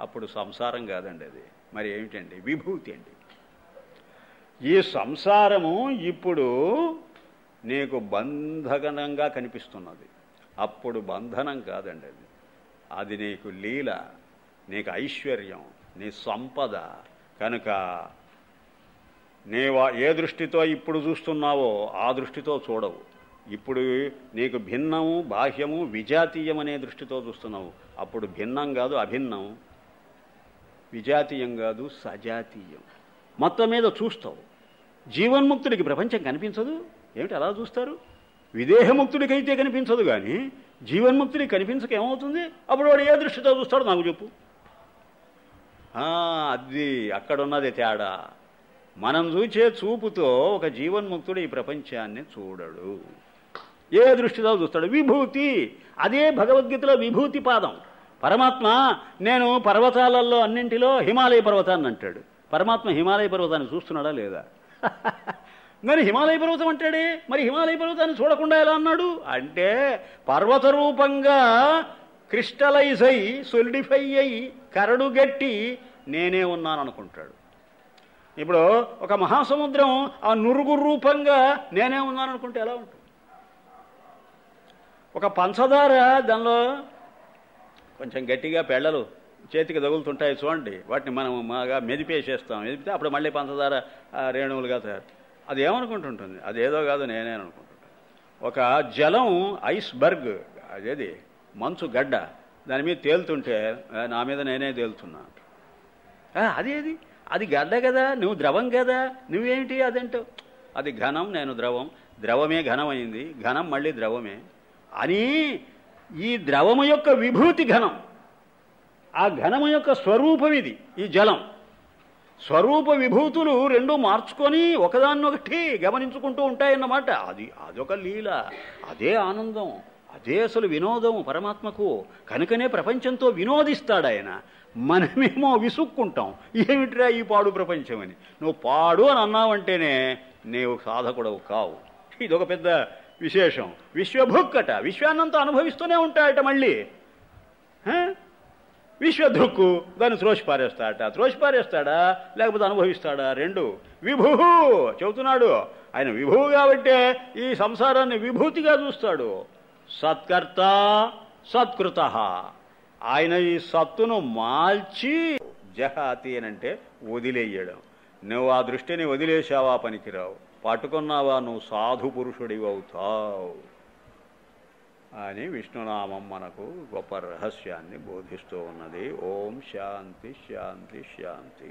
అప్పుడు సంసారం కాదండి, అది మరి ఏమిటండి, విభూతి అండి. ఈ సంసారము ఇప్పుడు నీకు బంధనంగా కనిపిస్తున్నది, అప్పుడు బంధనం కాదండి. అది నీకు లీల, నీకు ఐశ్వర్యం, నీ సంపద. కనుక నీవు ఏ దృష్టితో ఇప్పుడు చూస్తున్నావో ఆ దృష్టితో చూడవు. ఇప్పుడు నీకు భిన్నము, బాహ్యము, విజాతీయం అనే దృష్టితో చూస్తున్నావు. అప్పుడు భిన్నం కాదు అభిన్నం, విజాతీయం కాదు సజాతీయం. మొత్తం మీద చూస్తావు. జీవన్ముక్తుడికి ప్రపంచం కనిపించదు ఏమిటి, అలా చూస్తారు. విదేహముక్తుడికైతే కనిపించదు, కానీ జీవన్ముక్తుడికి కనిపించక ఏమవుతుంది? అప్పుడు వాడు ఏ దృష్టితో చూస్తాడు నాకు చెప్పు. అది అక్కడున్నది తేడా. మనం చూచే చూపుతో ఒక జీవన్ముక్తుడు ఈ ప్రపంచాన్ని చూడడు. ఏ దృష్టితో చూస్తాడు? విభూతి. అదే భగవద్గీతలో విభూతి పాదం. పరమాత్మ నేను పర్వతాలలో అన్నింటిలో హిమాలయ పర్వతాన్ని అంటాడు. పరమాత్మ హిమాలయ పర్వతాన్ని చూస్తున్నాడా లేదా? మరి హిమాలయ పర్వతం అంటాడే, మరి హిమాలయ పర్వతాన్ని చూడకుండా ఎలా అన్నాడు అంటే పర్వత రూపంగా క్రిస్టలైజ్ అయి సొలిడిఫై అయి కరడుగట్టి నేనే ఉన్నాను అనుకుంటాడు. ఇప్పుడు ఒక మహాసముద్రం ఆ నురుగు రూపంగా నేనే ఉన్నాను అనుకుంటే ఎలా ఉంటుంది? ఒక పంచదార దానిలో కొంచెం గట్టిగా పెళ్ళలు చేతికి తగులుతుంటాయి చూడండి, వాటిని మనం బాగా మెదిపేసేస్తాం. మెదిపితే అప్పుడు మళ్ళీ పంచదార రేణువులుగా తయారు. అది ఏమనుకుంటుంటుంది? అదేదో కాదు నేనే అనుకుంటుంటాను. ఒక జలం ఐస్బర్గ్, అదేది మంచు గడ్డ, దాని మీద తేలుతుంటే నా మీద నేనే తేలుతున్నా. అదేది, అది గడ్డ కదా, నువ్వు ద్రవం కదా, నువ్వేమిటి అదంటావు? అది ఘనం, నేను ద్రవం, ద్రవమే ఘనమైంది, ఘనం మళ్ళీ ద్రవమే అని. ఈ ద్రవము యొక్క విభూతి ఘనం, ఆ ఘనము యొక్క స్వరూపం ఇది ఈ జలం. స్వరూప విభూతులు రెండు మార్చుకొని ఒకదాన్నొకటి గమనించుకుంటూ ఉంటాయన్నమాట. అదొక లీల, అదే ఆనందం, అదే అసలు వినోదం పరమాత్మకు. కనుకనే ప్రపంచంతో వినోదిస్తాడు ఆయన. మనమేమో విసుక్కుంటాం, ఏమిట్రా ఈ పాడు ప్రపంచం అని. నువ్వు పాడు అని అన్నావంటేనే నీవు సాధకుడవు కావు. ఇదొక పెద్ద విశేషం. విశ్వభుక్కట, విశ్వాన్నంతా అనుభవిస్తూనే ఉంటాయట. మళ్ళీ విశ్వధృక్కు, దాన్ని త్రోసిపారేస్తాడా లేకపోతే అనుభవిస్తాడా? రెండు. విభూ చెబుతున్నాడు ఆయన. విభూ కాబట్టే ఈ సంసారాన్ని విభూతిగా చూస్తాడు. సత్కర్త సత్కృత, ఆయన ఈ సత్తును మాల్చి జహాతి అని అంటే వదిలేయడం. నువ్వు ఆ దృష్టిని వదిలేశావా పనికిరావు, పట్టుకున్నావా నువ్వు సాధు పురుషుడివి అవుతావు అని విష్ణునామం మనకు గొప్ప రహస్యాన్ని బోధిస్తూ ఉన్నది. ఓం శాంతి శాంతి శాంతి.